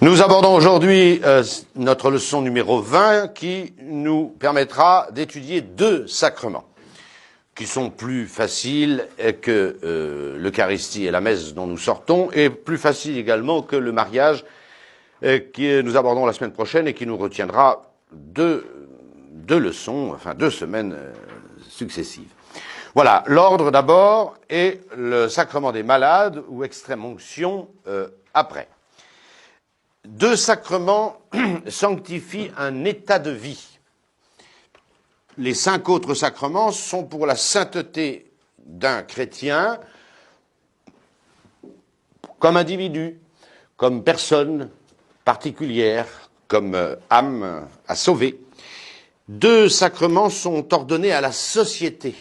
Nous abordons aujourd'hui notre leçon numéro 20 qui nous permettra d'étudier deux sacrements qui sont plus faciles que l'Eucharistie et la messe dont nous sortons et plus faciles également que le mariage que nous abordons la semaine prochaine et qui nous retiendra deux leçons, enfin 2 semaines successives. Voilà, l'ordre d'abord et le sacrement des malades ou extrême onction après. 2 sacrements sanctifient un état de vie. Les 5 autres sacrements sont pour la sainteté d'un chrétien comme individu, comme personne particulière, comme âme à sauver. 2 sacrements sont ordonnés à la société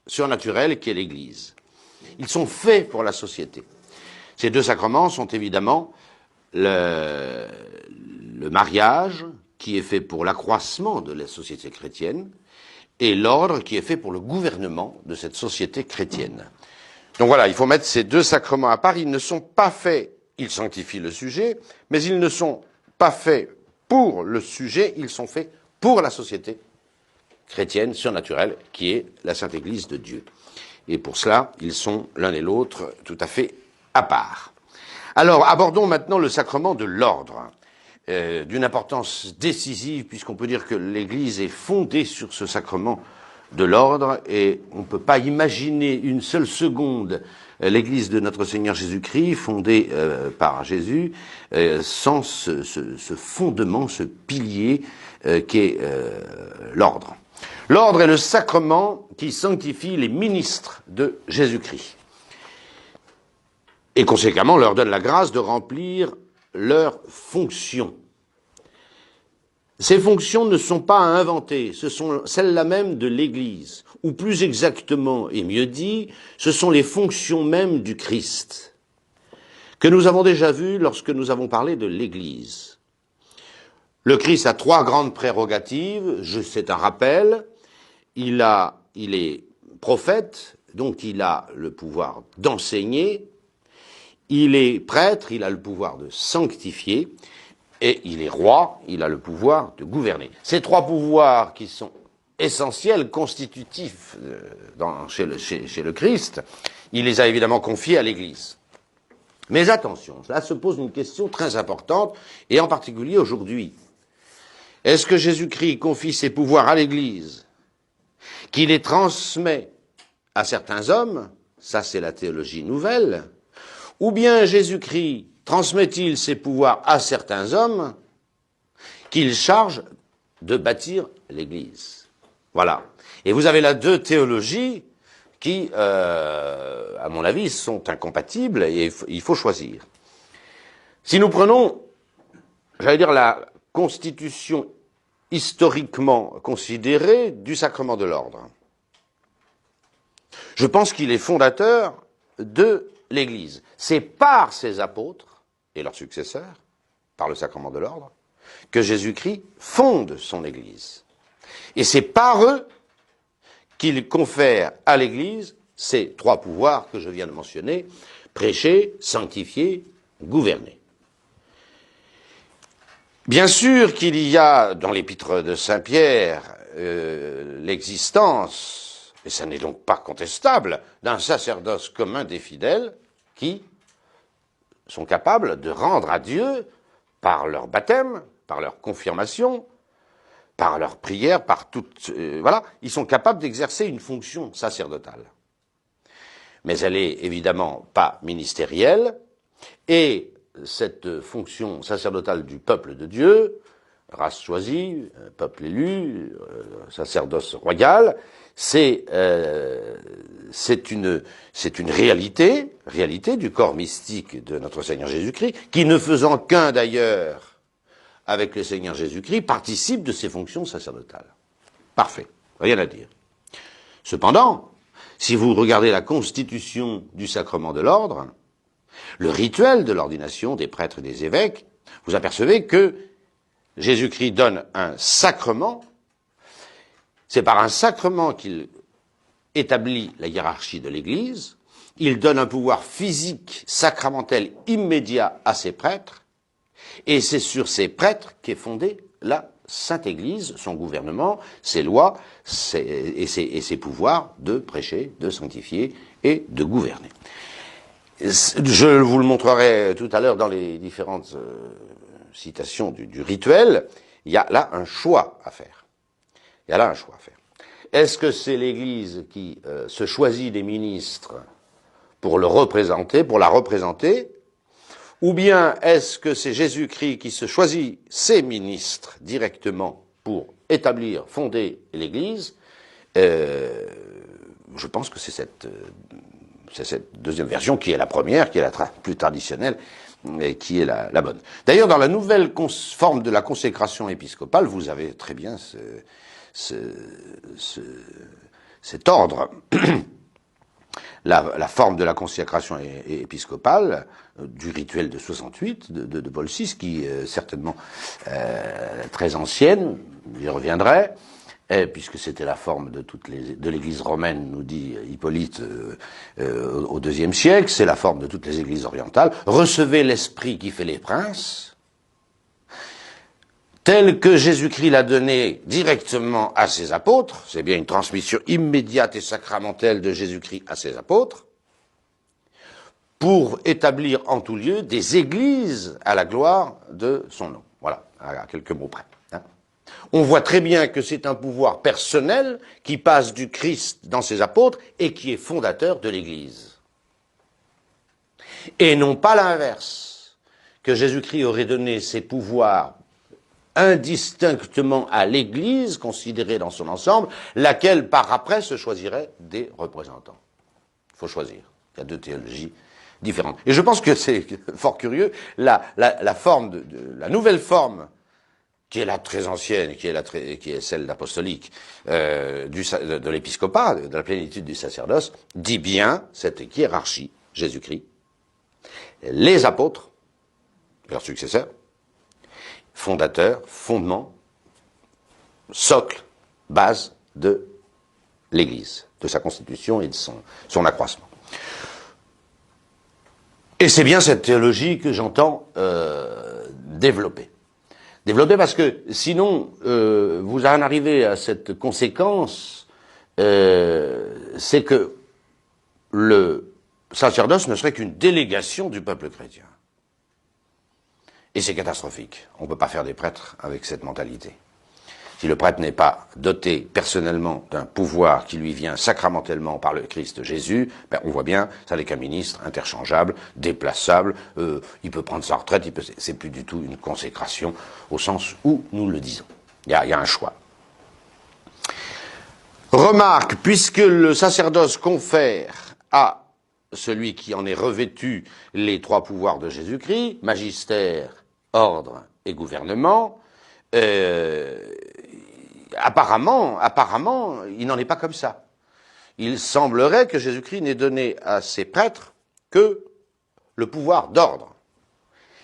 surnaturelle qui est l'Église. Ils sont faits pour la société. Ces 2 sacrements sont évidemment le mariage, qui est fait pour l'accroissement de la société chrétienne, et l'ordre qui est fait pour le gouvernement de cette société chrétienne. Donc voilà, il faut mettre ces 2 sacrements à part. Ils ne sont pas faits, ils sanctifient le sujet, mais ils ne sont pas faits pour le sujet, ils sont faits pour la société chrétienne surnaturelle, qui est la Sainte Église de Dieu. Et pour cela, ils sont l'un et l'autre tout à fait à part. Alors, abordons maintenant le sacrement de l'ordre, d'une importance décisive, puisqu'on peut dire que l'Église est fondée sur ce sacrement de l'ordre, et on ne peut pas imaginer une seule seconde l'Église de notre Seigneur Jésus-Christ, fondée par Jésus, sans ce fondement, ce pilier qu'est l'ordre. L'ordre est le sacrement qui sanctifie les ministres de Jésus-Christ, et conséquemment leur donne la grâce de remplir leurs fonctions. Ces fonctions ne sont pas à inventer, ce sont celles-là même de l'Église, ou plus exactement et mieux dit, ce sont les fonctions mêmes du Christ, que nous avons déjà vues lorsque nous avons parlé de l'Église. Le Christ a 3 grandes prérogatives, c'est un rappel, il est prophète, donc il a le pouvoir d'enseigner, il est prêtre, il a le pouvoir de sanctifier, et il est roi, il a le pouvoir de gouverner. Ces 3 pouvoirs qui sont essentiels, constitutifs chez le Christ, il les a évidemment confiés à l'Église. Mais attention, là se pose une question très importante, et en particulier aujourd'hui. Est-ce que Jésus-Christ confie ses pouvoirs à l'Église, qu'il les transmet à certains hommes, ça c'est la théologie nouvelle, ou bien Jésus-Christ transmet-il ses pouvoirs à certains hommes qu'il charge de bâtir l'Église? Voilà. Et vous avez là 2 théologies qui, à mon avis, sont incompatibles et il faut choisir. Si nous prenons, j'allais dire, la constitution historiquement considérée du sacrement de l'ordre, je pense qu'il est fondateur de l'Église. C'est par ses apôtres et leurs successeurs, par le sacrement de l'ordre, que Jésus-Christ fonde son Église. Et c'est par eux qu'il confère à l'Église ces 3 pouvoirs que je viens de mentionner, prêcher, sanctifier, gouverner. Bien sûr qu'il y a dans l'épître de Saint Pierre l'existence, et ça n'est donc pas contestable, d'un sacerdoce commun des fidèles qui sont capables de rendre à Dieu, par leur baptême, par leur confirmation, par leur prière, par toute... voilà, ils sont capables d'exercer une fonction sacerdotale. Mais elle est évidemment pas ministérielle, et cette fonction sacerdotale du peuple de Dieu, race choisie, peuple élu, sacerdoce royal, c'est une réalité du corps mystique de notre Seigneur Jésus-Christ, qui, ne faisant qu'un d'ailleurs avec le Seigneur Jésus-Christ, participe de ses fonctions sacerdotales. Parfait, rien à dire. Cependant, si vous regardez la constitution du sacrement de l'ordre, le rituel de l'ordination des prêtres et des évêques, vous apercevez que Jésus-Christ donne un sacrement. C'est par un sacrement qu'il établit la hiérarchie de l'Église, il donne un pouvoir physique, sacramentel, immédiat à ses prêtres, et c'est sur ces prêtres qu'est fondée la Sainte Église, son gouvernement, ses lois et ses pouvoirs de prêcher, de sanctifier et de gouverner. Je vous le montrerai tout à l'heure dans les différentes citations du rituel. Il y a là un choix à faire. Est-ce que c'est l'Église qui se choisit des ministres pour la représenter, ou bien est-ce que c'est Jésus-Christ qui se choisit ses ministres directement pour établir, fonder l'Église? Je pense que c'est cette deuxième version qui est la première, qui est la plus traditionnelle, et qui est la bonne. D'ailleurs, dans la nouvelle forme de la consécration épiscopale, vous avez très bien cet ordre. La forme de la consécration épiscopale, du rituel de 68, de Paul VI, qui est certainement très ancienne, j'y reviendrai, puisque c'était la forme de l'Église romaine, nous dit Hippolyte, au IIe siècle, c'est la forme de toutes les églises orientales. Recevez l'Esprit qui fait les princes, tel que Jésus-Christ l'a donné directement à ses apôtres, c'est bien une transmission immédiate et sacramentelle de Jésus-Christ à ses apôtres, pour établir en tout lieu des églises à la gloire de son nom. Voilà, à quelques mots près. On voit très bien que c'est un pouvoir personnel qui passe du Christ dans ses apôtres et qui est fondateur de l'Église. Et non pas l'inverse, que Jésus-Christ aurait donné ses pouvoirs indistinctement à l'Église, considérée dans son ensemble, laquelle par après se choisirait des représentants. Il faut choisir. Il y a deux théologies différentes. Et je pense que c'est fort curieux, la nouvelle forme, qui est la très ancienne, qui est celle apostolique de l'épiscopat, de la plénitude du sacerdoce, dit bien cette hiérarchie, Jésus-Christ, les apôtres, leurs successeurs, fondateur, fondement, socle, base de l'Église, de sa constitution et de son accroissement. Et c'est bien cette théologie que j'entends développer. Développer parce que sinon, vous en arrivez à cette conséquence, c'est que le sacerdoce ne serait qu'une délégation du peuple chrétien. Et c'est catastrophique. On ne peut pas faire des prêtres avec cette mentalité. Si le prêtre n'est pas doté personnellement d'un pouvoir qui lui vient sacramentellement par le Christ Jésus, on voit bien, ça n'est qu'un ministre interchangeable, déplaçable, il peut prendre sa retraite, c'est plus du tout une consécration au sens où nous le disons. Il y a un choix. Remarque, puisque le sacerdoce confère à celui qui en est revêtu les trois pouvoirs de Jésus-Christ, magistère, ordre et gouvernement, apparemment, il n'en est pas comme ça. Il semblerait que Jésus-Christ n'ait donné à ses prêtres que le pouvoir d'ordre.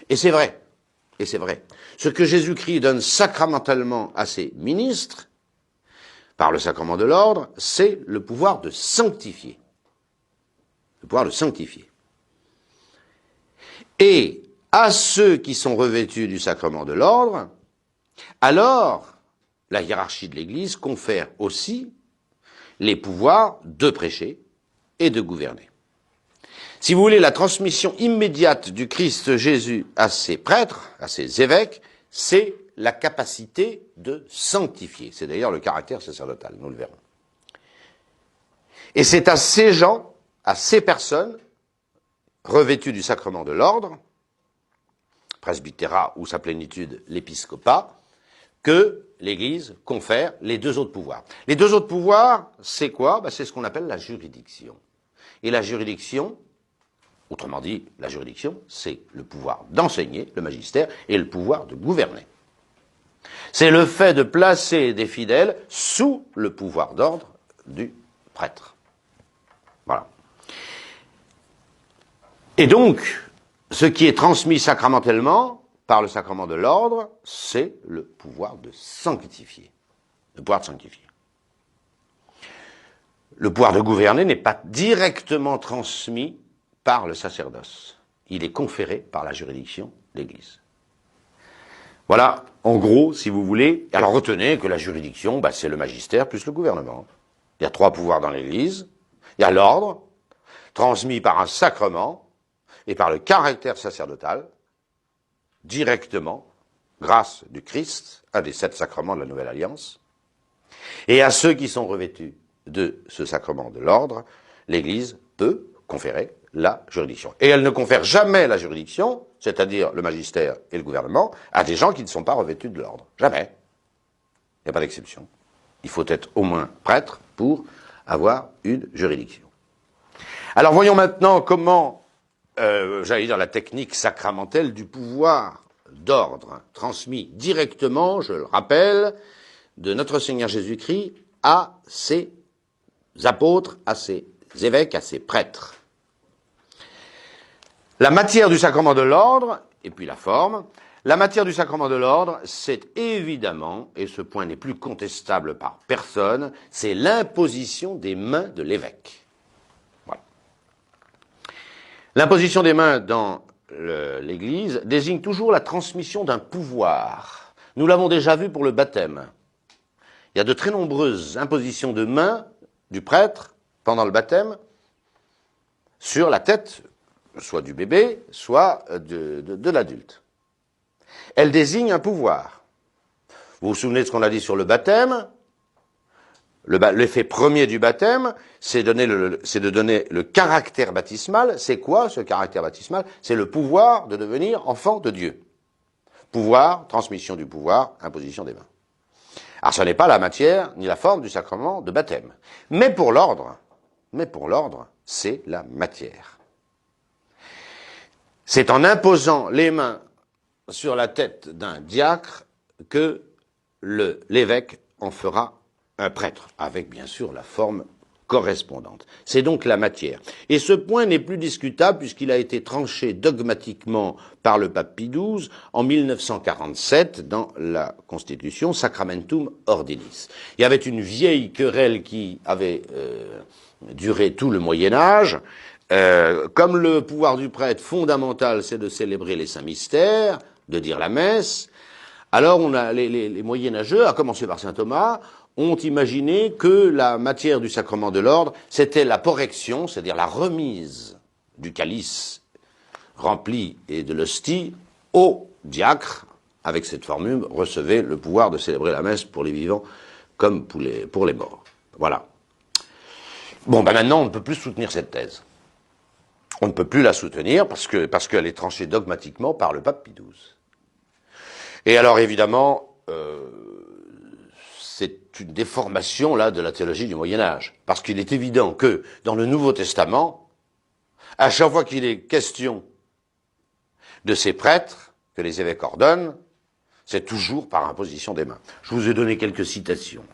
Et c'est vrai. Ce que Jésus-Christ donne sacramentellement à ses ministres, par le sacrement de l'ordre, c'est le pouvoir de sanctifier. Le pouvoir de sanctifier. Et à ceux qui sont revêtus du sacrement de l'ordre, alors la hiérarchie de l'Église confère aussi les pouvoirs de prêcher et de gouverner. Si vous voulez, la transmission immédiate du Christ Jésus à ses prêtres, à ses évêques, c'est la capacité de sanctifier. C'est d'ailleurs le caractère sacerdotal, nous le verrons. Et c'est à ces gens, à ces personnes, revêtues du sacrement de l'ordre, presbytérat ou sa plénitude, l'épiscopat, que l'Église confère les deux autres pouvoirs. Les deux autres pouvoirs, c'est quoi? C'est ce qu'on appelle la juridiction. Et la juridiction, autrement dit, la juridiction, c'est le pouvoir d'enseigner, le magistère, et le pouvoir de gouverner. C'est le fait de placer des fidèles sous le pouvoir d'ordre du prêtre. Voilà. Et donc, ce qui est transmis sacramentellement, par le sacrement de l'ordre, c'est le pouvoir de sanctifier. Le pouvoir de sanctifier. le pouvoir de gouverner n'est pas directement transmis par le sacerdoce. Il est conféré par la juridiction de l'Église. Voilà, en gros, si vous voulez. Alors retenez que la juridiction, c'est le magistère plus le gouvernement. Il y a 3 pouvoirs dans l'Église. Il y a l'ordre, transmis par un sacrement et par le caractère sacerdotal, directement, grâce du Christ, un des 7 sacrements de la Nouvelle Alliance. Et à ceux qui sont revêtus de ce sacrement de l'ordre, l'Église peut conférer la juridiction. Et elle ne confère jamais la juridiction, c'est-à-dire le magistère et le gouvernement, à des gens qui ne sont pas revêtus de l'ordre. Jamais. Il n'y a pas d'exception. Il faut être au moins prêtre pour avoir une juridiction. Alors voyons maintenant comment, j'allais dire, la technique sacramentelle du pouvoir d'ordre transmis directement, je le rappelle, de notre Seigneur Jésus-Christ à ses apôtres, à ses évêques, à ses prêtres. La matière du sacrement de l'ordre, et puis la forme, la matière du sacrement de l'ordre, c'est évidemment, et ce point n'est plus contestable par personne, c'est l'imposition des mains de l'évêque. Voilà. L'imposition des mains dans l'Église désigne toujours la transmission d'un pouvoir. Nous l'avons déjà vu pour le baptême. Il y a de très nombreuses impositions de mains du prêtre pendant le baptême sur la tête, soit du bébé, soit de l'adulte. Elle désigne un pouvoir. Vous vous souvenez de ce qu'on a dit sur le baptême? L'effet premier du baptême, c'est de donner le caractère baptismal. C'est quoi ce caractère baptismal? C'est le pouvoir de devenir enfant de Dieu. Pouvoir, transmission du pouvoir, imposition des mains. Alors ce n'est pas la matière ni la forme du sacrement de baptême. Mais pour l'ordre, c'est la matière. C'est en imposant les mains sur la tête d'un diacre que l'évêque en fera un prêtre, avec bien sûr la forme correspondante. C'est donc la matière. Et ce point n'est plus discutable puisqu'il a été tranché dogmatiquement par le pape Pie XII en 1947 dans la Constitution Sacramentum Ordinis. Il y avait une vieille querelle qui avait duré tout le Moyen-Âge. Comme le pouvoir du prêtre fondamental, c'est de célébrer les saints mystères, de dire la messe, alors on a les moyenâgeux, à commencer par saint Thomas, ont imaginé que la matière du sacrement de l'ordre, c'était la porrection, c'est-à-dire la remise du calice rempli et de l'hostie au diacre. Avec cette formule, recevait le pouvoir de célébrer la messe pour les vivants comme pour les morts. Voilà. Bon, maintenant, on ne peut plus soutenir cette thèse. On ne peut plus la soutenir parce qu'elle est tranchée dogmatiquement par le pape Pie XII. Et alors, évidemment, c'est une déformation là de la théologie du Moyen-Âge. Parce qu'il est évident que, dans le Nouveau Testament, à chaque fois qu'il est question de ces prêtres que les évêques ordonnent, c'est toujours par imposition des mains. Je vous ai donné quelques citations.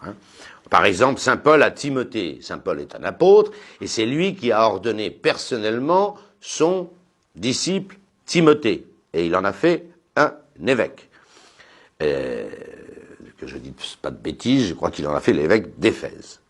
Par exemple, saint Paul à Timothée. Saint Paul est un apôtre, et c'est lui qui a ordonné personnellement son disciple Timothée. Et il en a fait un évêque. Que je dis pas de bêtises, je crois qu'il en a fait l'évêque d'Éphèse.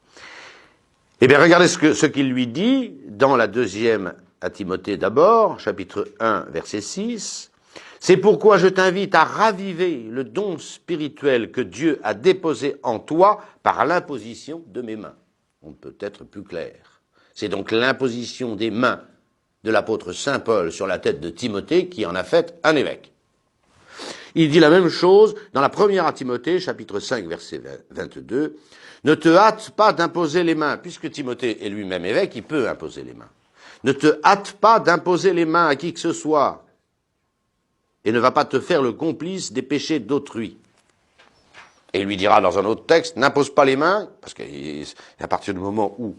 Eh bien, regardez ce qu'il lui dit dans la deuxième à Timothée d'abord, chapitre 1, verset 6. C'est pourquoi je t'invite à raviver le don spirituel que Dieu a déposé en toi par l'imposition de mes mains. On ne peut être plus clair. C'est donc l'imposition des mains de l'apôtre saint Paul sur la tête de Timothée qui en a fait un évêque. Il dit la même chose dans la première à Timothée, chapitre 5, verset 22. Ne te hâte pas d'imposer les mains, puisque Timothée est lui-même évêque, il peut imposer les mains. Ne te hâte pas d'imposer les mains à qui que ce soit, et ne va pas te faire le complice des péchés d'autrui. Et il lui dira dans un autre texte, n'impose pas les mains, parce qu'à partir du moment où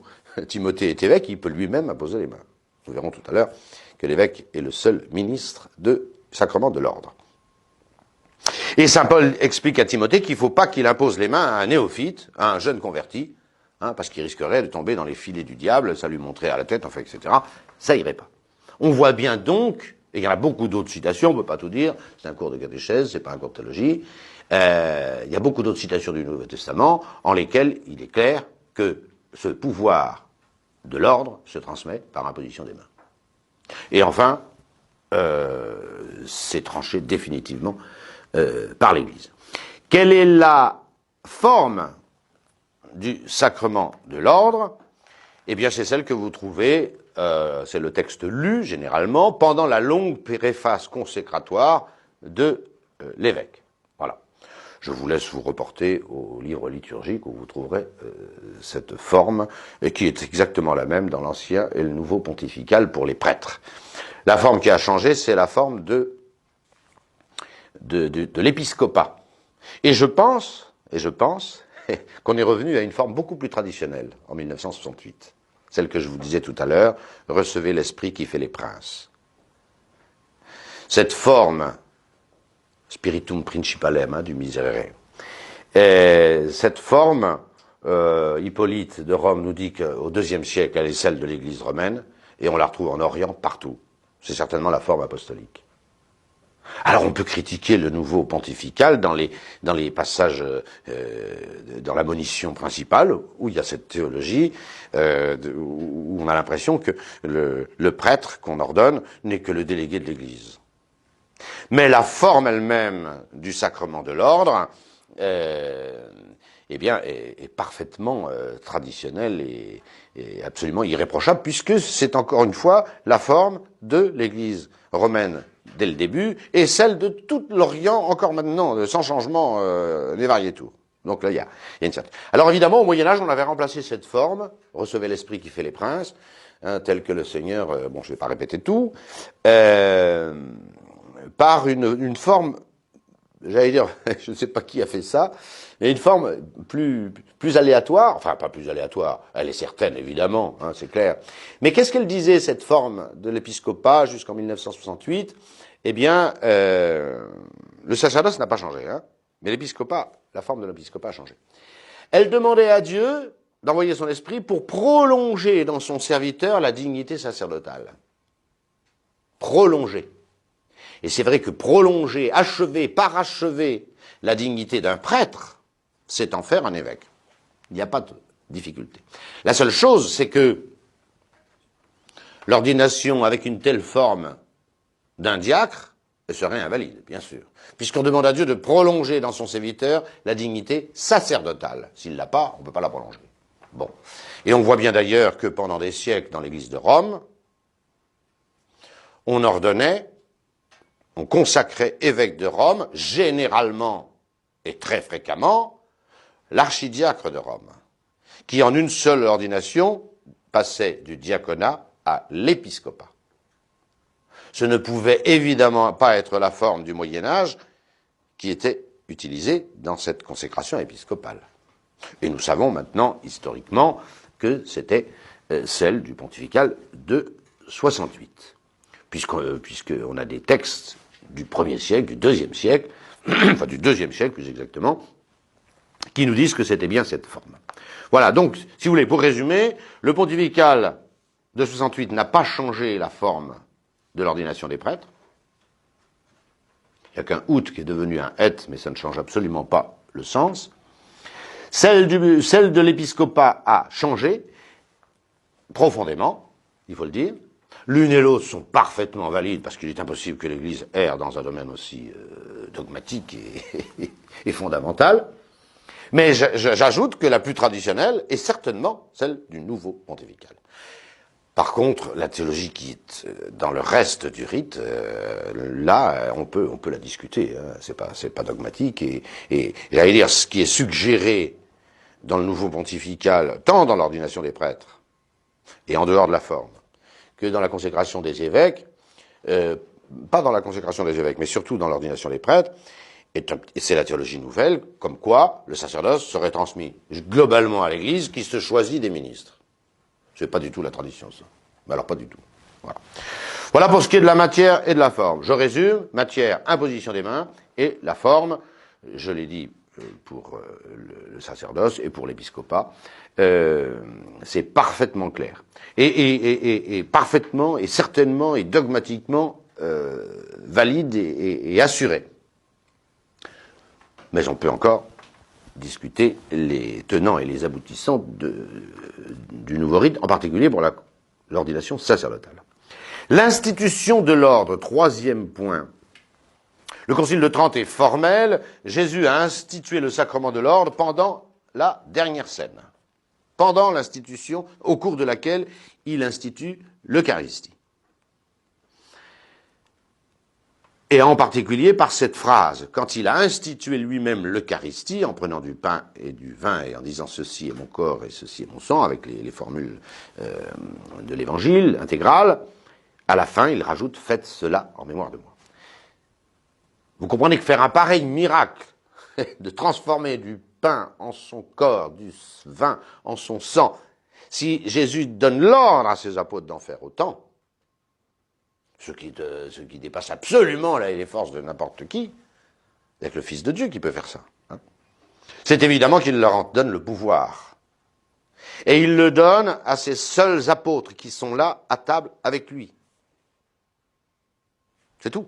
Timothée est évêque, il peut lui-même imposer les mains. Nous verrons tout à l'heure que l'évêque est le seul ministre du sacrement de l'ordre. Et saint Paul explique à Timothée qu'il ne faut pas qu'il impose les mains à un néophyte, à un jeune converti, parce qu'il risquerait de tomber dans les filets du diable, ça lui monterait à la tête, enfin, etc. Ça irait pas. On voit bien donc, et il y en a beaucoup d'autres citations, on ne peut pas tout dire, c'est un cours de catéchèse, c'est pas un cours de théologie, il y a beaucoup d'autres citations du Nouveau Testament en lesquelles il est clair que ce pouvoir de l'ordre se transmet par imposition des mains. Et enfin, c'est tranché définitivement par l'Église. Quelle est la forme du sacrement de l'ordre? Eh bien, c'est celle que vous trouvez, c'est le texte lu, généralement, pendant la longue préface consécratoire de l'évêque. Voilà. Je vous laisse vous reporter au livre liturgique où vous trouverez cette forme, et qui est exactement la même dans l'Ancien et le Nouveau pontifical pour les prêtres. La forme qui a changé, c'est la forme de l'épiscopat. Et je pense qu'on est revenu à une forme beaucoup plus traditionnelle en 1968. Celle que je vous disais tout à l'heure, recevez l'esprit qui fait les princes. Cette forme, spiritum principalem, du Miserere, cette forme, Hippolyte de Rome nous dit qu'au IIe siècle, elle est celle de l'Église romaine, et on la retrouve en Orient partout. C'est certainement la forme apostolique. Alors on peut critiquer le nouveau pontifical dans les passages, dans la monition principale, où il y a cette théologie, où on a l'impression que le prêtre qu'on ordonne n'est que le délégué de l'Église. Mais la forme elle-même du sacrement de l'ordre, eh bien, est parfaitement traditionnelle et absolument irréprochable, puisque c'est encore une fois la forme de l'Église romaine dès le début, et celle de tout l'Orient encore maintenant, sans changement des variétés. Donc là, il y a une certaine... Alors évidemment, au Moyen-Âge, on avait remplacé cette forme, recevez l'esprit qui fait les princes, tel que le Seigneur, bon, je ne vais pas répéter tout, par une forme, j'allais dire, je ne sais pas qui a fait ça, mais une forme plus aléatoire, enfin pas plus aléatoire, elle est certaine évidemment, hein, c'est clair. Mais qu'est-ce qu'elle disait cette forme de l'épiscopat jusqu'en 1968? Eh bien, le sacerdoce n'a pas changé, hein, mais l'épiscopat, la forme de l'épiscopat a changé. Elle demandait à Dieu d'envoyer son esprit pour prolonger dans son serviteur la dignité sacerdotale. Prolonger. Et c'est vrai que prolonger, achever, parachever la dignité d'un prêtre, c'est en faire un évêque. Il n'y a pas de difficulté. La seule chose, c'est que l'ordination avec une telle forme d'un diacre serait invalide, bien sûr, puisqu'on demande à Dieu de prolonger dans son serviteur la dignité sacerdotale. S'il ne l'a pas, on ne peut pas la prolonger. Bon. Et on voit bien d'ailleurs que pendant des siècles, dans l'Église de Rome, on ordonnait, on consacrait évêque de Rome, généralement et très fréquemment, l'archidiacre de Rome, qui en une seule ordination passait du diaconat à l'épiscopat. Ce ne pouvait évidemment pas être la forme du Moyen-Âge qui était utilisée dans cette consécration épiscopale. Et nous savons maintenant, historiquement, que c'était celle du pontifical de 68, puisqu'on a des textes du 1er siècle, du 2e siècle, enfin du 2e siècle plus exactement, qui nous disent que c'était bien cette forme. Voilà, donc, si vous voulez, pour résumer, le pontifical de 68 n'a pas changé la forme de l'ordination des prêtres. Il n'y a qu'un out qui est devenu un et, mais ça ne change absolument pas le sens. Celle de l'épiscopat a changé, profondément, il faut le dire. L'une et l'autre sont parfaitement valides, parce qu'il est impossible que l'Église erre dans un domaine aussi dogmatique et fondamental. Mais j'ajoute que la plus traditionnelle est certainement celle du nouveau pontifical. Par contre, la théologie qui est dans le reste du rite, là, on peut la discuter. Hein. C'est pas dogmatique. Et j'allais dire, ce qui est suggéré dans le nouveau pontifical, tant dans l'ordination des prêtres et en dehors de la forme, que dans la consécration des évêques, pas dans la consécration des évêques, mais surtout dans l'ordination des prêtres, et c'est la théologie nouvelle, comme quoi le sacerdoce serait transmis globalement à l'Église qui se choisit des ministres. C'est pas du tout la tradition, ça. Mais alors, pas du tout. Voilà. Voilà pour ce qui est de la matière et de la forme. Je résume. Matière, imposition des mains, et la forme, je l'ai dit pour le sacerdoce et pour l'épiscopat, c'est parfaitement clair. Et parfaitement, et certainement, et dogmatiquement valide et assuré. Mais on peut encore discuter les tenants et les aboutissants du nouveau rite, en particulier pour l'ordination sacerdotale. L'institution de l'ordre, troisième point. Le Concile de Trente est formel. Jésus a institué le sacrement de l'ordre pendant la dernière scène, pendant l'institution au cours de laquelle il institue l'Eucharistie. Et en particulier par cette phrase, quand il a institué lui-même l'Eucharistie, en prenant du pain et du vin et en disant « ceci est mon corps et ceci est mon sang », avec les formules de l'Évangile intégral, à la fin il rajoute « faites cela en mémoire de moi ». Vous comprenez que faire un pareil miracle, de transformer du pain en son corps, du vin en son sang, si Jésus donne l'ordre à ses apôtres d'en faire autant, ce qui dépasse absolument les forces de n'importe qui, avec le Fils de Dieu qui peut faire ça. Hein. C'est évidemment qu'il leur en donne le pouvoir. Et il le donne à ses seuls apôtres qui sont là à table avec lui. C'est tout.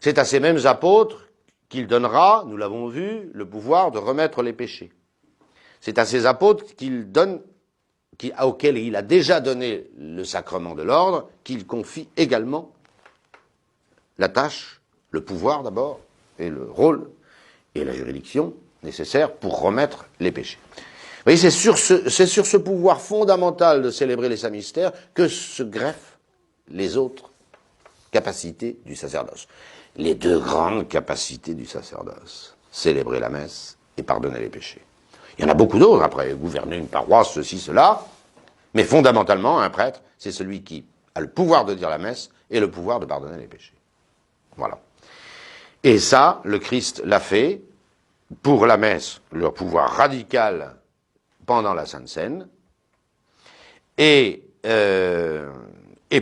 C'est à ces mêmes apôtres qu'il donnera, nous l'avons vu, le pouvoir de remettre les péchés. C'est à ces apôtres qu'il donne, auxquels il a déjà donné le sacrement de l'ordre, qu'il confie également la tâche, le pouvoir d'abord, et le rôle, et la juridiction nécessaire pour remettre les péchés. Vous voyez, c'est sur ce pouvoir fondamental de célébrer les saints mystères que se greffent les autres capacités du sacerdoce. Les deux grandes capacités du sacerdoce, célébrer la messe et pardonner les péchés. Il y en a beaucoup d'autres, après, gouverner une paroisse, ceci, cela, mais fondamentalement, un prêtre, c'est celui qui a le pouvoir de dire la messe et le pouvoir de pardonner les péchés. Voilà. Et ça, le Christ l'a fait pour la messe, le pouvoir radical pendant la Sainte Seine, et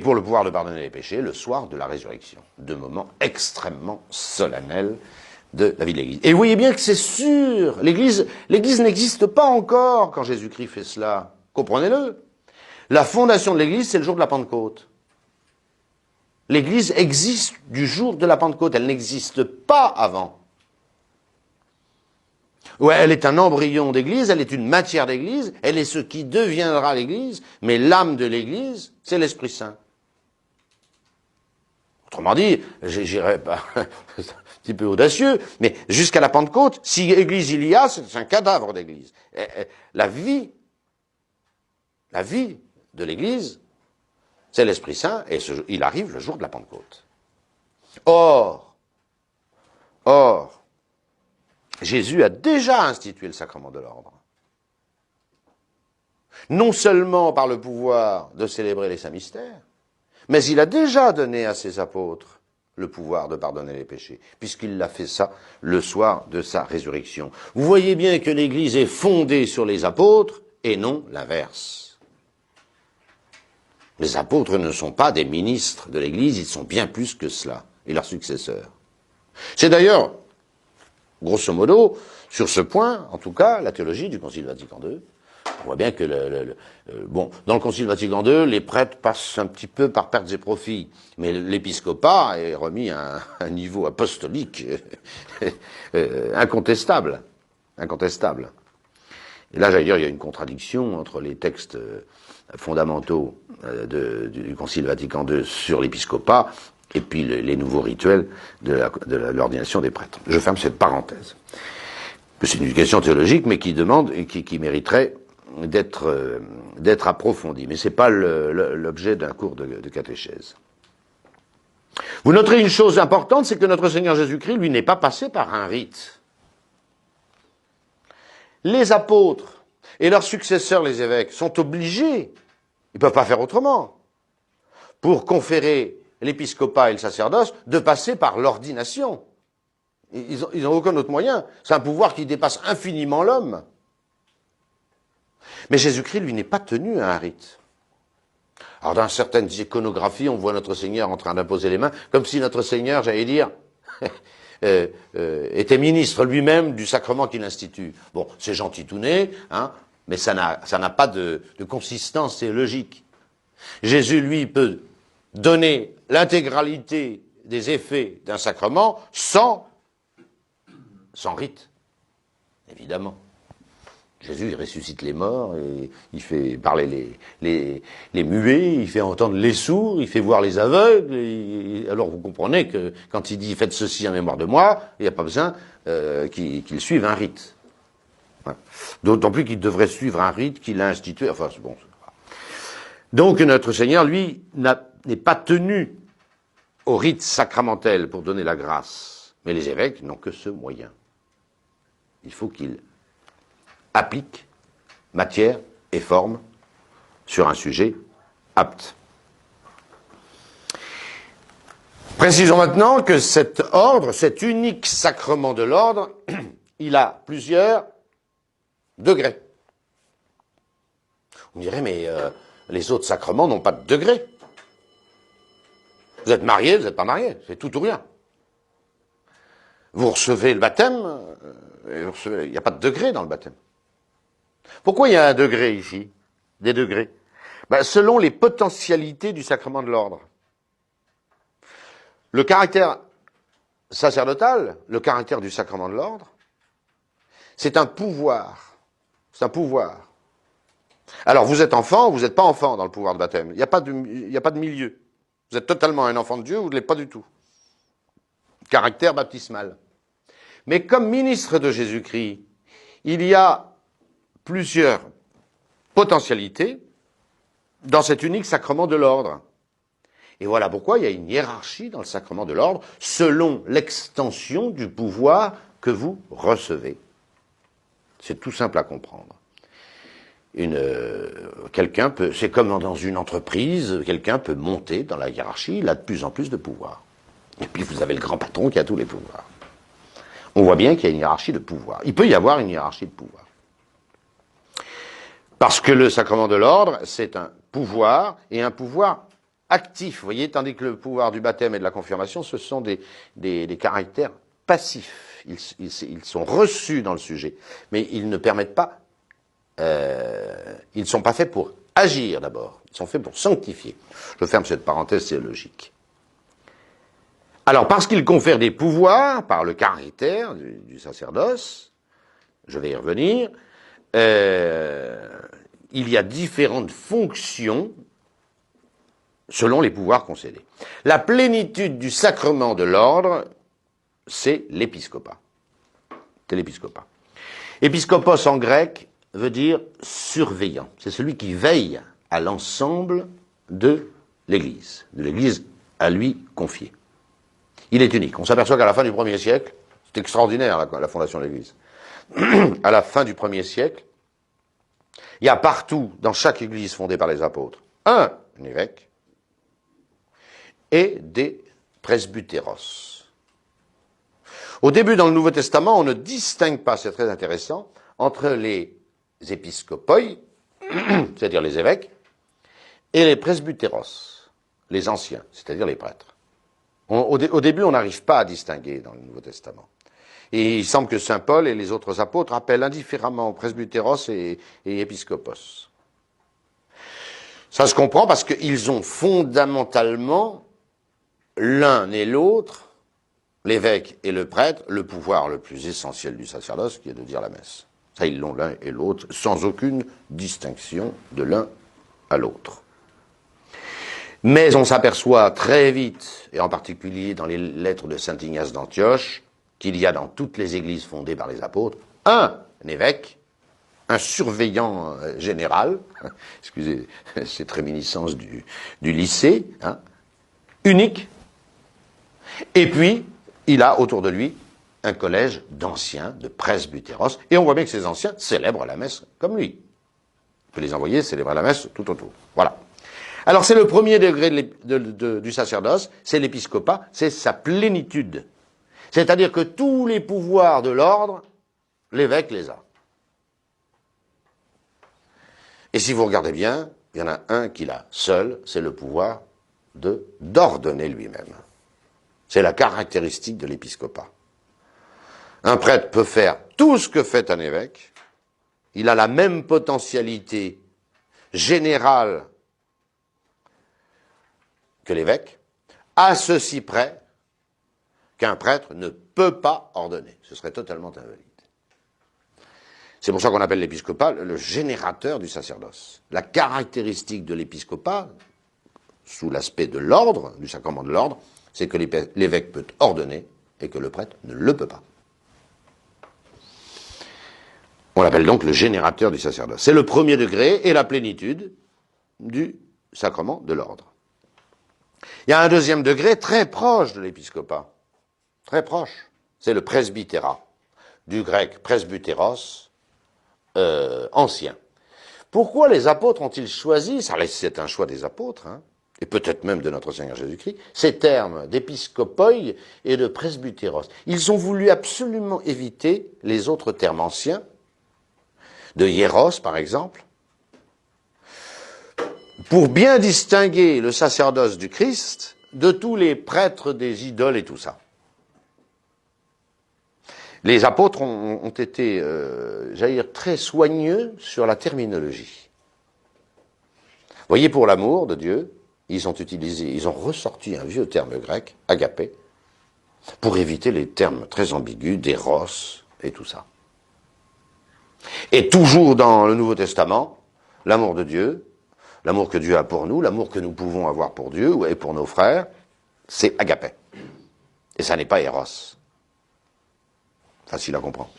pour le pouvoir de pardonner les péchés, le soir de la résurrection. Deux moments extrêmement solennels de la vie de l'Église. Et vous voyez bien que c'est sûr, l'Église n'existe pas encore quand Jésus-Christ fait cela. Comprenez-le. La fondation de l'Église, c'est le jour de la Pentecôte. L'Église existe du jour de la Pentecôte, elle n'existe pas avant. Ouais, elle est un embryon d'Église, elle est une matière d'Église, elle est ce qui deviendra l'Église, mais l'âme de l'Église, c'est l'Esprit Saint. Autrement dit, j'irai pas, c'est un petit peu audacieux, mais jusqu'à la Pentecôte, si Église il y a, c'est un cadavre d'Église. La vie de l'Église, c'est l'Esprit Saint, et il arrive le jour de la Pentecôte. Or, Jésus a déjà institué le sacrement de l'ordre. Non seulement par le pouvoir de célébrer les saints mystères, mais il a déjà donné à ses apôtres le pouvoir de pardonner les péchés, puisqu'il l'a fait ça le soir de sa résurrection. Vous voyez bien que l'Église est fondée sur les apôtres et non l'inverse. Les apôtres ne sont pas des ministres de l'Église, ils sont bien plus que cela, et leurs successeurs. C'est d'ailleurs, grosso modo, sur ce point, en tout cas, la théologie du Concile Vatican II. On voit bien que, dans le Concile Vatican II, les prêtres passent un petit peu par pertes et profits, mais l'épiscopat est remis à un niveau apostolique incontestable. Et là, j'allais dire, il y a une contradiction entre les textes fondamentaux du Concile Vatican II sur l'épiscopat et puis les nouveaux rituels de l'ordination des prêtres. Je ferme cette parenthèse. C'est une question théologique, mais qui demande et qui mériterait d'être approfondie. Mais c'est pas l'objet d'un cours de catéchèse. Vous noterez une chose importante, c'est que notre Seigneur Jésus-Christ, lui, n'est pas passé par un rite. Les apôtres et leurs successeurs, les évêques, sont obligés, ils ne peuvent pas faire autrement, pour conférer l'épiscopat et le sacerdoce, de passer par l'ordination. Ils n'ont aucun autre moyen. C'est un pouvoir qui dépasse infiniment l'homme. Mais Jésus-Christ, lui, n'est pas tenu à un rite. Alors, dans certaines iconographies, on voit notre Seigneur en train d'imposer les mains, comme si notre Seigneur, j'allais dire, était ministre lui-même du sacrement qu'il institue. Bon, c'est gentil tout né, hein, mais ça n'a pas de consistance théologique. Jésus, lui, peut donner l'intégralité des effets d'un sacrement sans rite. évidemment. Jésus, il ressuscite les morts, et il fait parler les muets, il fait entendre les sourds, il fait voir les aveugles. Alors vous comprenez que quand il dit « faites ceci en mémoire de moi », il n'y a pas besoin qu'il suive un rite. Voilà. D'autant plus qu'il devrait suivre un rite qu'il a institué. Enfin, c'est bon. Donc notre Seigneur, lui, n'est pas tenu au rite sacramentel pour donner la grâce. Mais les évêques n'ont que ce moyen. Il faut qu'ils appliquent matière et forme sur un sujet apte. Précisons maintenant que cet ordre, cet unique sacrement de l'ordre, il a plusieurs degrés. On dirait, mais les autres sacrements n'ont pas de degré. Vous êtes marié, vous n'êtes pas marié, c'est tout ou rien. Vous recevez le baptême, il n'y a pas de degré dans le baptême. Pourquoi il y a un degré ici? Des degrés. Selon les potentialités du sacrement de l'ordre. Le caractère sacerdotal, le caractère du sacrement de l'ordre, c'est un pouvoir. C'est un pouvoir. Alors, vous êtes enfant ou vous n'êtes pas enfant dans le pouvoir de baptême. Il n'y a pas de milieu. Vous êtes totalement un enfant de Dieu ou vous ne l'êtes pas du tout. Caractère baptismal. Mais comme ministre de Jésus-Christ, il y a plusieurs potentialités dans cet unique sacrement de l'ordre. Et voilà pourquoi il y a une hiérarchie dans le sacrement de l'ordre selon l'extension du pouvoir que vous recevez. C'est tout simple à comprendre. Quelqu'un peut, c'est comme dans une entreprise, quelqu'un peut monter dans la hiérarchie, il a de plus en plus de pouvoir. Et puis vous avez le grand patron qui a tous les pouvoirs. On voit bien qu'il y a une hiérarchie de pouvoir. Il peut y avoir une hiérarchie de pouvoir. Parce que le sacrement de l'ordre, c'est un pouvoir, et un pouvoir actif, vous voyez, tandis que le pouvoir du baptême et de la confirmation, ce sont des caractères passifs. Ils sont reçus dans le sujet, mais ils ne permettent pas, ils ne sont pas faits pour agir d'abord, ils sont faits pour sanctifier. Je ferme cette parenthèse théologique. Alors, parce qu'il confère des pouvoirs par le caractère du sacerdoce, je vais y revenir, il y a différentes fonctions selon les pouvoirs concédés. La plénitude du sacrement de l'ordre, c'est l'épiscopat. C'est l'épiscopat. Épiscopos en grec veut dire surveillant. C'est celui qui veille à l'ensemble de l'Église à lui confiée. Il est unique. On s'aperçoit qu'à la fin du 1er siècle, c'est extraordinaire la fondation de l'Église. À la fin du 1er siècle, il y a partout, dans chaque église fondée par les apôtres, un évêque et des presbytéros. Au début, dans le Nouveau Testament, on ne distingue pas, c'est très intéressant, entre les épiscopoi, c'est-à-dire les évêques, et les presbytéros, les anciens, c'est-à-dire les prêtres. Au début, on n'arrive pas à distinguer dans le Nouveau Testament. Et il semble que saint Paul et les autres apôtres appellent indifféremment presbytéros et épiscopos. Ça se comprend parce qu'ils ont fondamentalement, l'un et l'autre, l'évêque et le prêtre, le pouvoir le plus essentiel du sacerdoce, qui est de dire la messe. Ça, ils l'ont l'un et l'autre, sans aucune distinction de l'un à l'autre. Mais on s'aperçoit très vite, et en particulier dans les lettres de saint Ignace d'Antioche, qu'il y a dans toutes les églises fondées par les apôtres un évêque, un surveillant général, excusez cette réminiscence du lycée, unique, et puis il a autour de lui un collège d'anciens, de presbytéros, et on voit bien que ces anciens célèbrent la messe comme lui. On peut les envoyer célébrer la messe tout autour. Voilà. Alors c'est le premier degré du sacerdoce, c'est l'épiscopat, c'est sa plénitude. C'est-à-dire que tous les pouvoirs de l'ordre, l'évêque les a. Et si vous regardez bien, il y en a un qui l'a seul, c'est le pouvoir d'ordonner lui-même. C'est la caractéristique de l'épiscopat. Un prêtre peut faire tout ce que fait un évêque, il a la même potentialité générale que l'évêque, à ceci près qu'un prêtre ne peut pas ordonner. Ce serait totalement invalide. C'est pour ça qu'on appelle l'épiscopat le générateur du sacerdoce. La caractéristique de l'épiscopat, sous l'aspect de l'ordre, du sacrement de l'ordre, c'est que l'évêque peut ordonner et que le prêtre ne le peut pas. On l'appelle donc le générateur du sacerdoce. C'est le premier degré et la plénitude du sacrement de l'ordre. Il y a un deuxième degré très proche de l'épiscopat, très proche, c'est le presbytérat, du grec presbytéros, ancien. Pourquoi les apôtres ont-ils choisi, c'est un choix des apôtres, et peut-être même de notre Seigneur Jésus-Christ, ces termes d'épiscopoi et de presbytéros? Ils ont voulu absolument éviter les autres termes anciens, de hiéros par exemple, pour bien distinguer le sacerdoce du Christ de tous les prêtres des idoles et tout ça. Les apôtres ont été, j'allais dire, très soigneux sur la terminologie. Vous voyez, pour l'amour de Dieu, ils ont ressorti un vieux terme grec, agapé, pour éviter les termes très ambigus d'éros et tout ça. Et toujours dans le Nouveau Testament, l'amour de Dieu, l'amour que Dieu a pour nous, l'amour que nous pouvons avoir pour Dieu et pour nos frères, c'est agapé. Et ça n'est pas éros. Facile à comprendre.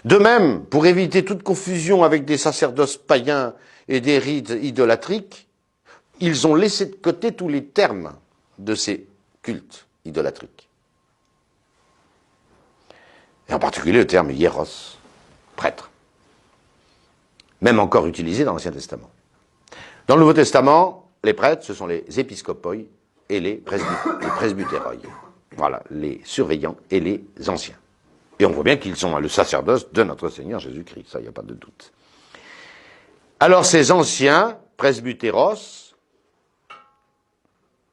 De même, pour éviter toute confusion avec des sacerdoces païens et des rites idolâtriques, ils ont laissé de côté tous les termes de ces cultes idolâtriques. Et en particulier le terme hiéros, prêtre. Même encore utilisé dans l'Ancien Testament. Dans le Nouveau Testament, les prêtres, ce sont les épiscopoi et les presbytéroi. Voilà, les surveillants et les anciens. Et on voit bien qu'ils sont le sacerdoce de notre Seigneur Jésus-Christ, ça, il n'y a pas de doute. Alors ces anciens, presbytéros,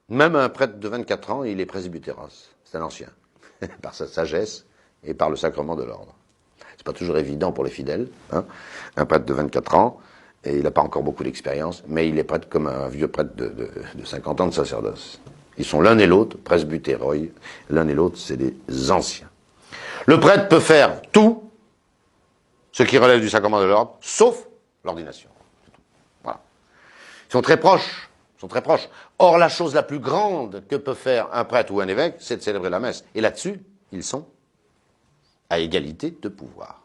même un prêtre de 24 ans, il est presbytéros, c'est un ancien, par sa sagesse et par le sacrement de l'ordre. C'est pas toujours évident pour les fidèles, un prêtre de 24 ans, et il n'a pas encore beaucoup d'expérience, mais il est prêtre comme un vieux prêtre de 50 ans de sacerdoce. Ils sont l'un et l'autre, presbytéroi, l'un et l'autre, c'est des anciens. Le prêtre peut faire tout ce qui relève du sacrement de l'ordre, sauf l'ordination. Voilà. Ils sont très proches. Or, la chose la plus grande que peut faire un prêtre ou un évêque, c'est de célébrer la messe. Et là-dessus, ils sont à égalité de pouvoir.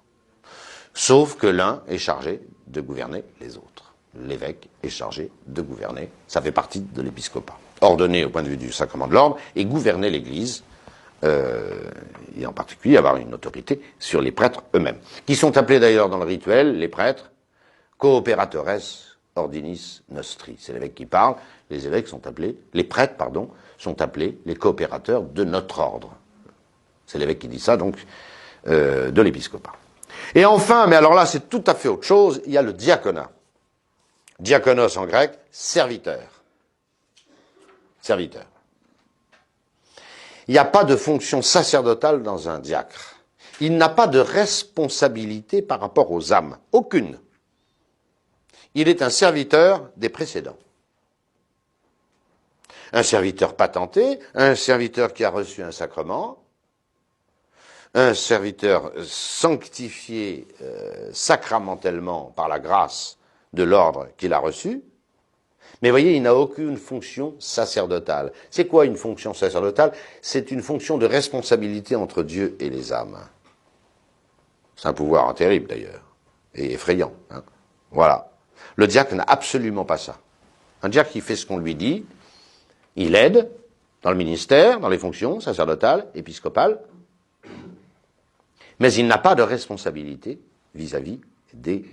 Sauf que l'un est chargé de gouverner les autres. L'évêque est chargé de gouverner. Ça fait partie de l'épiscopat. Ordonner au point de vue du sacrement de l'ordre et gouverner l'Église. Et en particulier avoir une autorité sur les prêtres eux-mêmes, qui sont appelés d'ailleurs dans le rituel, les prêtres, cooperatores ordinis nostri. C'est l'évêque qui parle, les prêtres, sont appelés les coopérateurs de notre ordre. C'est l'évêque qui dit ça, donc, de l'épiscopat. Et enfin, mais alors là, c'est tout à fait autre chose, il y a le diaconat. Diakonos en grec, serviteur. Serviteur. Il n'y a pas de fonction sacerdotale dans un diacre. Il n'a pas de responsabilité par rapport aux âmes. Aucune. Il est un serviteur des précédents. Un serviteur patenté, un serviteur qui a reçu un sacrement, un serviteur sanctifié sacramentellement par la grâce de l'ordre qu'il a reçu. Mais voyez, il n'a aucune fonction sacerdotale. C'est quoi une fonction sacerdotale? C'est une fonction de responsabilité entre Dieu et les âmes. C'est un pouvoir terrible d'ailleurs, et effrayant. Voilà. Le diacre n'a absolument pas ça. Un diacre qui fait ce qu'on lui dit, il aide dans le ministère, dans les fonctions sacerdotales, épiscopales, mais il n'a pas de responsabilité vis-à-vis des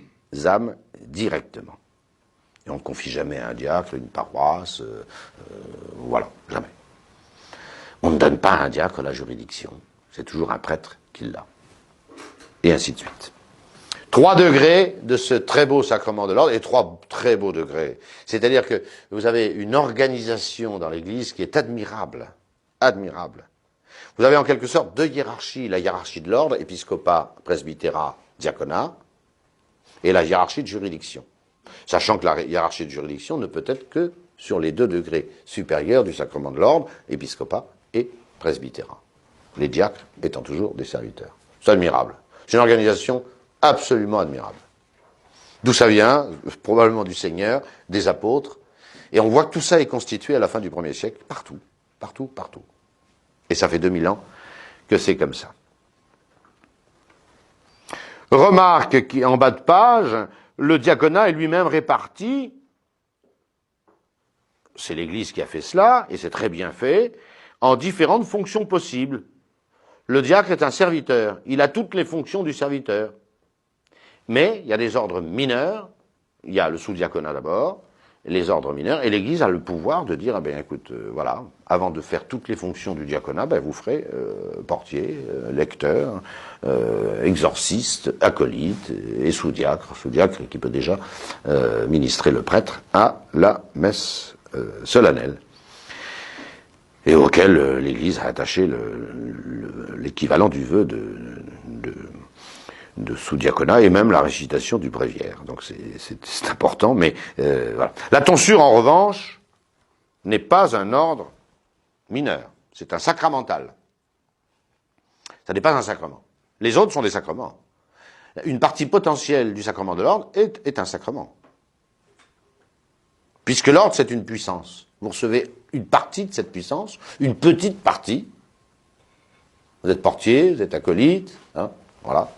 âmes directement. Et on ne confie jamais à un diacre une paroisse, voilà, jamais. On ne donne pas à un diacre la juridiction, c'est toujours un prêtre qui l'a. Et ainsi de suite. 3 degrés de ce très beau sacrement de l'ordre, et 3 très beaux degrés. C'est-à-dire que vous avez une organisation dans l'Église qui est admirable, admirable. Vous avez en quelque sorte 2 hiérarchies, la hiérarchie de l'ordre, épiscopat, presbytérat, diaconat, et la hiérarchie de juridiction. Sachant que la hiérarchie de juridiction ne peut être que sur les 2 degrés supérieurs du sacrement de l'ordre, épiscopat et presbytérat. Les diacres étant toujours des serviteurs. C'est admirable. C'est une organisation absolument admirable. D'où ça vient? Probablement du Seigneur, des apôtres. Et on voit que tout ça est constitué à la fin du 1er siècle, partout, partout, partout. Et ça fait 2000 ans que c'est comme ça. Remarque qu'en bas de page, le diaconat est lui-même réparti. C'est l'Église qui a fait cela, et c'est très bien fait, en différentes fonctions possibles. Le diacre est un serviteur, il a toutes les fonctions du serviteur. Mais il y a des ordres mineurs, il y a le sous-diaconat d'abord, les ordres mineurs, et l'Église a le pouvoir de dire, écoute, voilà, avant de faire toutes les fonctions du diaconat, vous ferez portier, lecteur, exorciste, acolyte et sous-diacre qui peut déjà ministrer le prêtre à la messe solennelle, et auquel l'Église a attaché l'équivalent du vœu de sous-diaconat et même la récitation du bréviaire. Donc c'est important, mais voilà. La tonsure, en revanche, n'est pas un ordre mineur, c'est un sacramental. Ça n'est pas un sacrement. Les autres sont des sacrements. Une partie potentielle du sacrement de l'ordre est un sacrement. Puisque l'ordre, c'est une puissance. Vous recevez une partie de cette puissance, une petite partie. Vous êtes portier, vous êtes acolyte, voilà.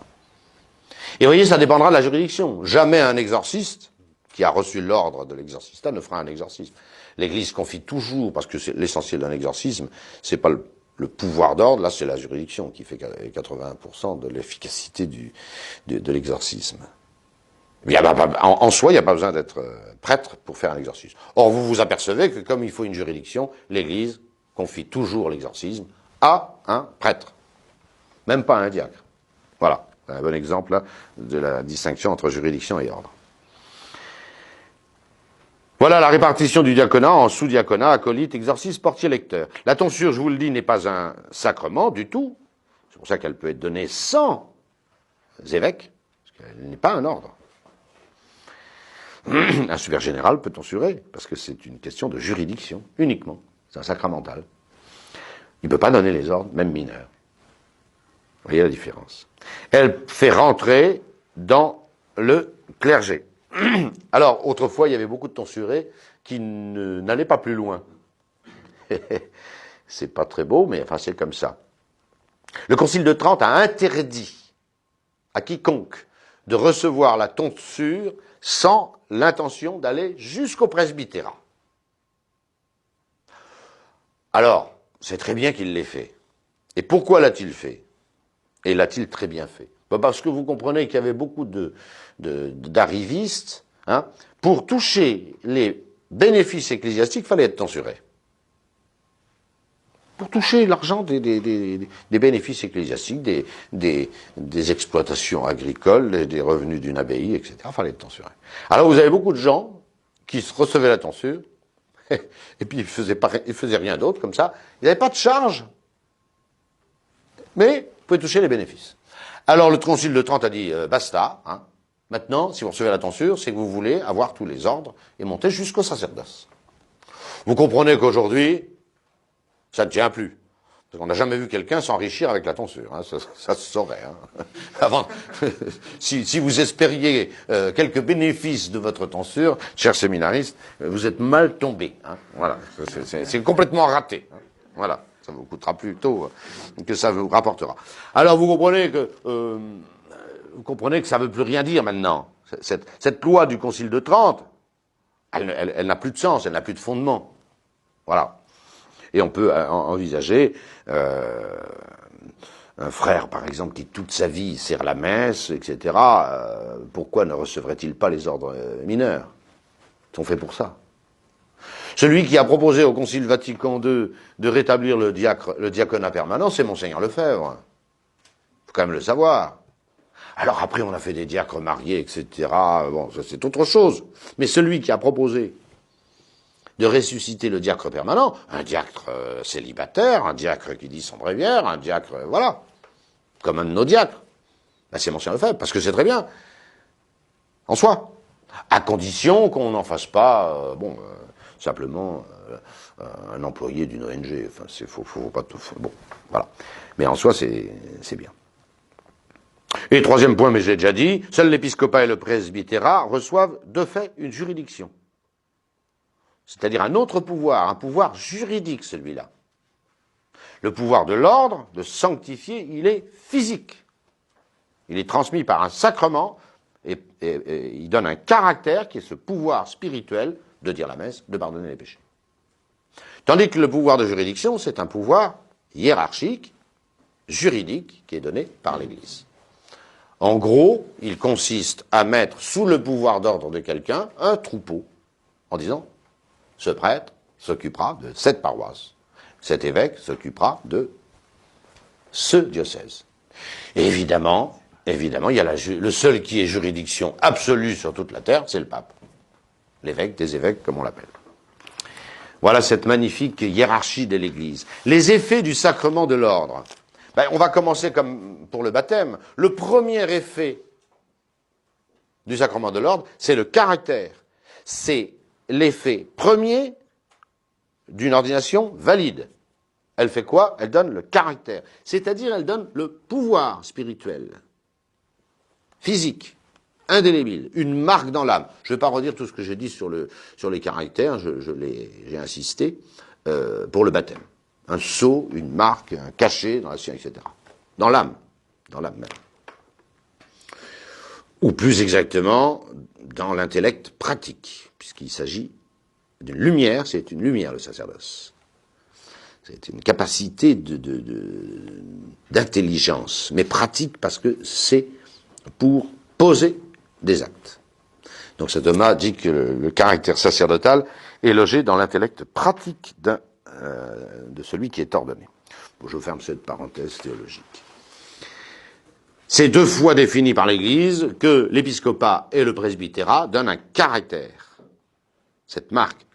Et vous voyez, ça dépendra de la juridiction. Jamais un exorciste qui a reçu l'ordre de l'exorcistat ne fera un exorcisme. L'Église confie toujours, parce que l'essentiel d'un exorcisme, c'est pas le pouvoir d'ordre, là c'est la juridiction qui fait 80% de l'efficacité de l'exorcisme. En soi, il n'y a pas besoin d'être prêtre pour faire un exorcisme. Or, vous vous apercevez que comme il faut une juridiction, l'Église confie toujours l'exorcisme à un prêtre. Même pas à un diacre. Voilà. C'est un bon exemple là, de la distinction entre juridiction et ordre. Voilà la répartition du diaconat en sous-diaconat, acolyte, exorciste, portier, lecteur. La tonsure, je vous le dis, n'est pas un sacrement du tout. C'est pour ça qu'elle peut être donnée sans évêque, parce qu'elle n'est pas un ordre. Un super général peut tonsurer, parce que c'est une question de juridiction, uniquement. C'est un sacramental. Il ne peut pas donner les ordres, même mineurs. Vous voyez la différence. Elle fait rentrer dans le clergé. Alors, autrefois, il y avait beaucoup de tonsurés qui n'allaient pas plus loin. C'est pas très beau, mais enfin, c'est comme ça. Le Concile de Trente a interdit à quiconque de recevoir la tonsure sans l'intention d'aller jusqu'au presbytérat. Alors, c'est très bien qu'il l'ait fait. Et pourquoi l'a-t-il fait? Et l'a-t-il très bien fait? Parce que vous comprenez qu'il y avait beaucoup d'arrivistes. Pour toucher les bénéfices ecclésiastiques, il fallait être tonsuré. Pour toucher l'argent des bénéfices ecclésiastiques, des exploitations agricoles, des revenus d'une abbaye, etc., il fallait être tonsuré. Alors vous avez beaucoup de gens qui recevaient la tonsure, et puis ils faisaient rien d'autre comme ça. Ils n'avaient pas de charge, mais vous pouvez toucher les bénéfices. Alors le Concile de Trente a dit basta. Maintenant, si vous recevez la tonsure, c'est que vous voulez avoir tous les ordres et monter jusqu'au sacerdoce. Vous comprenez qu'aujourd'hui, ça ne tient plus. Parce qu'on n'a jamais vu quelqu'un s'enrichir avec la tonsure. Ça se saurait. Avant, si vous espériez quelques bénéfices de votre tonsure, chers séminaristes, vous êtes mal tombés. Voilà, c'est complètement raté. Voilà. Ça vous coûtera plus tôt que ça vous rapportera. Alors vous comprenez que ça ne veut plus rien dire maintenant. Cette loi du Concile de Trente, elle n'a plus de sens, elle n'a plus de fondement. Voilà. Et on peut envisager un frère, par exemple, qui toute sa vie sert la messe, etc. Pourquoi ne recevrait-il pas les ordres mineurs? Ils sont faits pour ça. Celui qui a proposé au Concile Vatican II de rétablir le diaconat permanent, c'est Monseigneur Lefebvre. Il faut quand même le savoir. Alors après, on a fait des diacres mariés, etc. Bon, ça c'est autre chose. Mais celui qui a proposé de ressusciter le diacre permanent, un diacre célibataire, un diacre qui dit son bréviaire, un diacre, voilà, comme un de nos diacres, c'est Monseigneur Lefebvre, parce que c'est très bien, en soi. À condition qu'on n'en fasse pas, simplement un employé d'une ONG. Enfin, faut pas tout. Bon, voilà. Mais en soi, c'est bien. Et troisième point, mais j'ai déjà dit, seul l'épiscopat et le presbytérat reçoivent de fait une juridiction. C'est-à-dire un autre pouvoir, un pouvoir juridique celui-là. Le pouvoir de l'ordre, de sanctifier, il est physique. Il est transmis par un sacrement et il donne un caractère qui est ce pouvoir spirituel de dire la messe, de pardonner les péchés. Tandis que le pouvoir de juridiction, c'est un pouvoir hiérarchique, juridique, qui est donné par l'Église. En gros, il consiste à mettre sous le pouvoir d'ordre de quelqu'un un troupeau, en disant, ce prêtre s'occupera de cette paroisse, cet évêque s'occupera de ce diocèse. Et évidemment, il y a le seul qui ait juridiction absolue sur toute la terre, c'est le pape. L'évêque des évêques, comme on l'appelle. Voilà cette magnifique hiérarchie de l'Église. Les effets du sacrement de l'ordre. On va commencer comme pour le baptême. Le premier effet du sacrement de l'ordre, c'est le caractère. C'est l'effet premier d'une ordination valide. Elle fait quoi? Elle donne le caractère. C'est-à-dire, elle donne le pouvoir spirituel, physique, indélébile, une marque dans l'âme. Je ne vais pas redire tout ce que j'ai dit sur les caractères, j'ai insisté, pour le baptême. Un sceau, une marque, un cachet dans la science, etc. Dans l'âme même. Ou plus exactement, dans l'intellect pratique, puisqu'il s'agit d'une lumière, c'est une lumière le sacerdoce. C'est une capacité d'intelligence, mais pratique parce que c'est pour poser des actes. Donc saint Thomas dit que le caractère sacerdotal est logé dans l'intellect pratique de celui qui est ordonné. Bon, je ferme cette parenthèse théologique. C'est deux fois défini par l'Église que l'épiscopat et le presbytérat donnent un caractère. Cette marque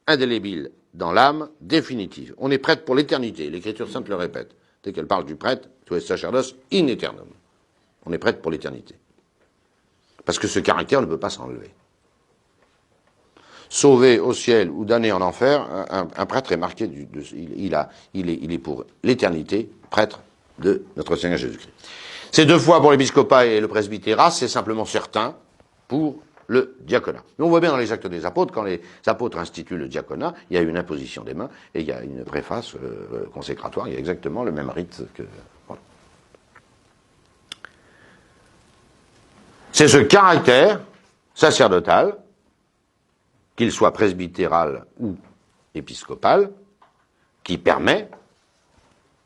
indélébile dans l'âme définitive. On est prêtre pour l'éternité. L'Écriture sainte le répète. Dès qu'elle parle du prêtre, tu es sacerdoce in aeternum. On est prêtre pour l'éternité. Parce que ce caractère ne peut pas s'enlever. Sauvé au ciel ou damné en enfer, un prêtre est marqué, il est pour l'éternité prêtre de notre Seigneur Jésus-Christ. C'est deux fois pour l'épiscopat et le presbytérat, c'est simplement certain pour le diaconat. Mais on voit bien dans les actes des apôtres, quand les apôtres instituent le diaconat, il y a une imposition des mains et il y a une préface consécratoire, il y a exactement le même rite que... Voilà. C'est ce caractère sacerdotal, qu'il soit presbytéral ou épiscopal, qui permet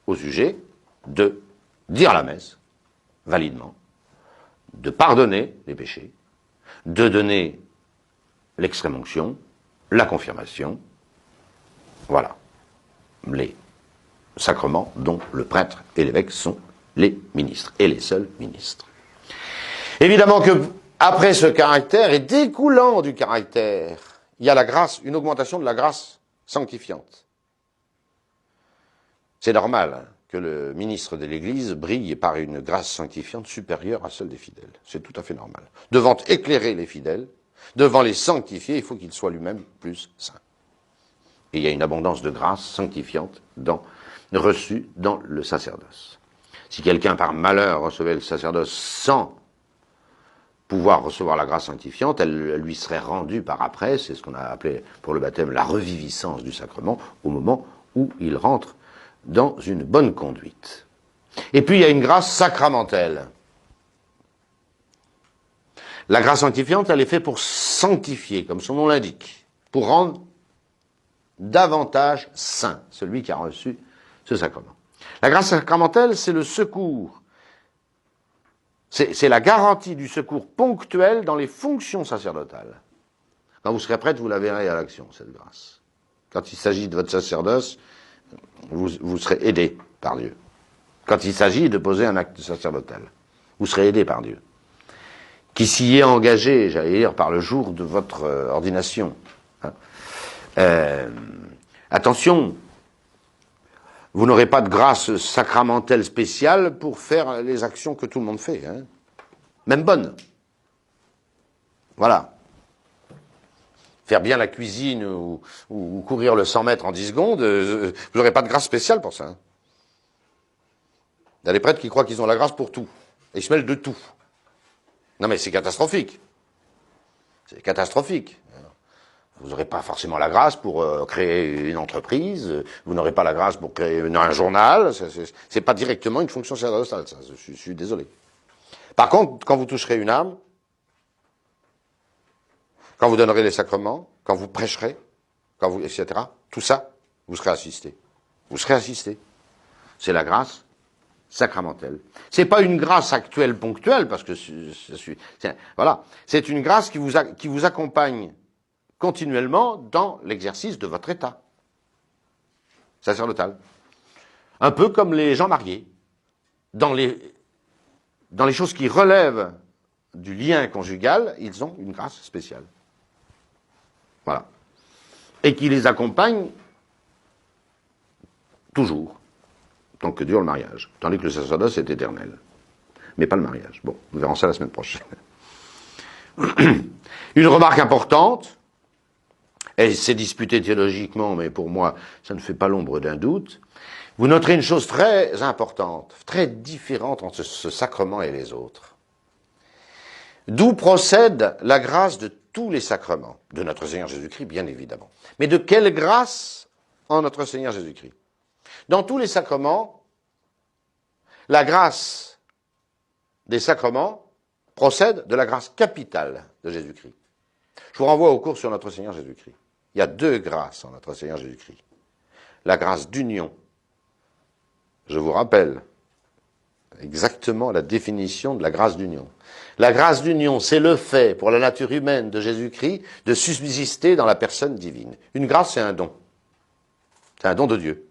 au sujet de dire la messe validement, de pardonner les péchés, de donner l'extrême-onction, la confirmation, voilà, les sacrements dont le prêtre et l'évêque sont les ministres, et les seuls ministres. Évidemment que, après ce caractère, et découlant du caractère, il y a la grâce, une augmentation de la grâce sanctifiante. C'est normal, hein, que le ministre de l'Église brille par une grâce sanctifiante supérieure à celle des fidèles. C'est tout à fait normal. Devant éclairer les fidèles, devant les sanctifier, il faut qu'il soit lui-même plus saint. Et il y a une abondance de grâce sanctifiante reçue dans le sacerdoce. Si quelqu'un par malheur recevait le sacerdoce sans pouvoir recevoir la grâce sanctifiante, elle lui serait rendue par après, c'est ce qu'on a appelé pour le baptême la reviviscence du sacrement, au moment où il rentre dans une bonne conduite. Et puis il y a une grâce sacramentelle. La grâce sanctifiante, elle est faite pour sanctifier, comme son nom l'indique, pour rendre davantage saint celui qui a reçu ce sacrement. La grâce sacramentelle, c'est le secours. C'est la garantie du secours ponctuel dans les fonctions sacerdotales. Quand vous serez prêtre, vous la verrez à l'action, cette grâce. Quand il s'agit de votre sacerdoce, vous serez aidé par Dieu. Quand il s'agit de poser un acte sacerdotal, vous serez aidé par Dieu. Qui s'y est engagé, j'allais dire, par le jour de votre ordination. Attention, vous n'aurez pas de grâce sacramentelle spéciale pour faire les actions que tout le monde fait, hein. Même bonnes. Voilà. Faire bien la cuisine ou courir le 100 mètres en 10 secondes, vous n'aurez pas de grâce spéciale pour ça. Hein. Il y a des prêtres qui croient qu'ils ont la grâce pour tout. Ils se mêlent de tout. Non mais c'est catastrophique. C'est catastrophique. Vous n'aurez pas forcément la grâce pour créer une entreprise, vous n'aurez pas la grâce pour créer un journal, c'est pas directement une fonction sacerdotale, ça, je suis désolé. Par contre, quand vous toucherez une âme, quand vous donnerez les sacrements, quand vous prêcherez, quand vous, etc., tout ça, vous serez assisté. Vous serez assisté. C'est la grâce sacramentelle. C'est pas une grâce actuelle ponctuelle, parce que voilà, c'est une grâce qui vous accompagne continuellement dans l'exercice de votre état sacerdotal. Un peu comme les gens mariés. Dans les choses qui relèvent du lien conjugal, ils ont une grâce spéciale. Voilà. Et qui les accompagne toujours, tant que dure le mariage. Tandis que le sacerdoce est éternel. Mais pas le mariage. Bon, nous verrons ça la semaine prochaine. Une remarque importante, et c'est disputé théologiquement, mais pour moi, ça ne fait pas l'ombre d'un doute. Vous noterez une chose très importante, très différente entre ce sacrement et les autres. D'où procède la grâce de tous les sacrements, de notre Seigneur Jésus-Christ, bien évidemment. Mais de quelle grâce en notre Seigneur Jésus-Christ? Dans tous les sacrements, la grâce des sacrements procède de la grâce capitale de Jésus-Christ. Je vous renvoie au cours sur notre Seigneur Jésus-Christ. Il y a deux grâces en notre Seigneur Jésus-Christ. La grâce d'union. Je vous rappelle exactement la définition de la grâce d'union. La grâce d'union, c'est le fait pour la nature humaine de Jésus-Christ de subsister dans la personne divine. Une grâce, c'est un don. C'est un don de Dieu.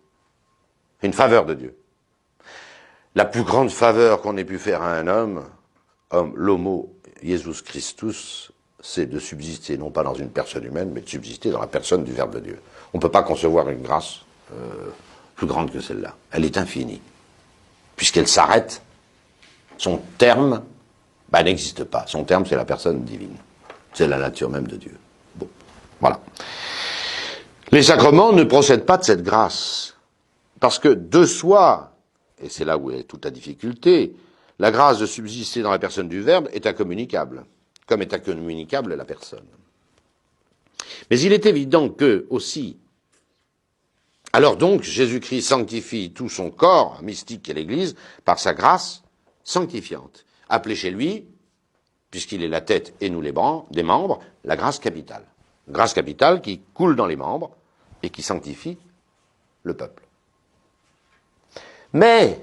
Une faveur de Dieu. La plus grande faveur qu'on ait pu faire à un homme, l'homo Jesus Christus, c'est de subsister, non pas dans une personne humaine, mais de subsister dans la personne du Verbe de Dieu. On ne peut pas concevoir une grâce plus grande que celle-là. Elle est infinie. Puisqu'elle s'arrête, son terme n'existe pas. Son terme, c'est la personne divine. C'est la nature même de Dieu. Bon, voilà. Les sacrements ne procèdent pas de cette grâce. Parce que de soi, et c'est là où est toute la difficulté, la grâce de subsister dans la personne du Verbe est incommunicable, comme est incommunicable la personne. Mais il est évident que, aussi, alors donc, Jésus-Christ sanctifie tout son corps mystique qu'est l'Église par sa grâce sanctifiante. Appelée chez lui, puisqu'il est la tête et nous les membres, la grâce capitale. Grâce capitale qui coule dans les membres et qui sanctifie le peuple. Mais,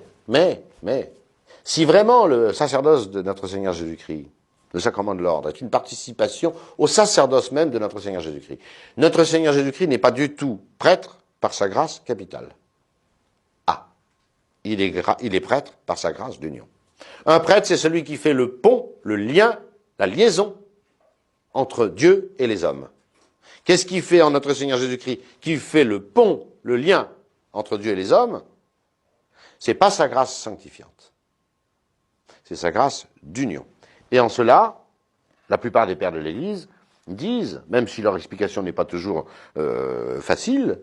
si vraiment le sacerdoce de notre Seigneur Jésus-Christ, le sacrement de l'ordre, est une participation au sacerdoce même de notre Seigneur Jésus-Christ, notre Seigneur Jésus-Christ n'est pas du tout prêtre par sa grâce capitale. Ah, il est prêtre par sa grâce d'union. Un prêtre, c'est celui qui fait le pont, le lien, la liaison entre Dieu et les hommes. Qu'est-ce qu'il fait en notre Seigneur Jésus-Christ? Qui fait le pont, le lien entre Dieu et les hommes? C'est pas sa grâce sanctifiante. C'est sa grâce d'union. Et en cela, la plupart des pères de l'Église disent, même si leur explication n'est pas toujours facile,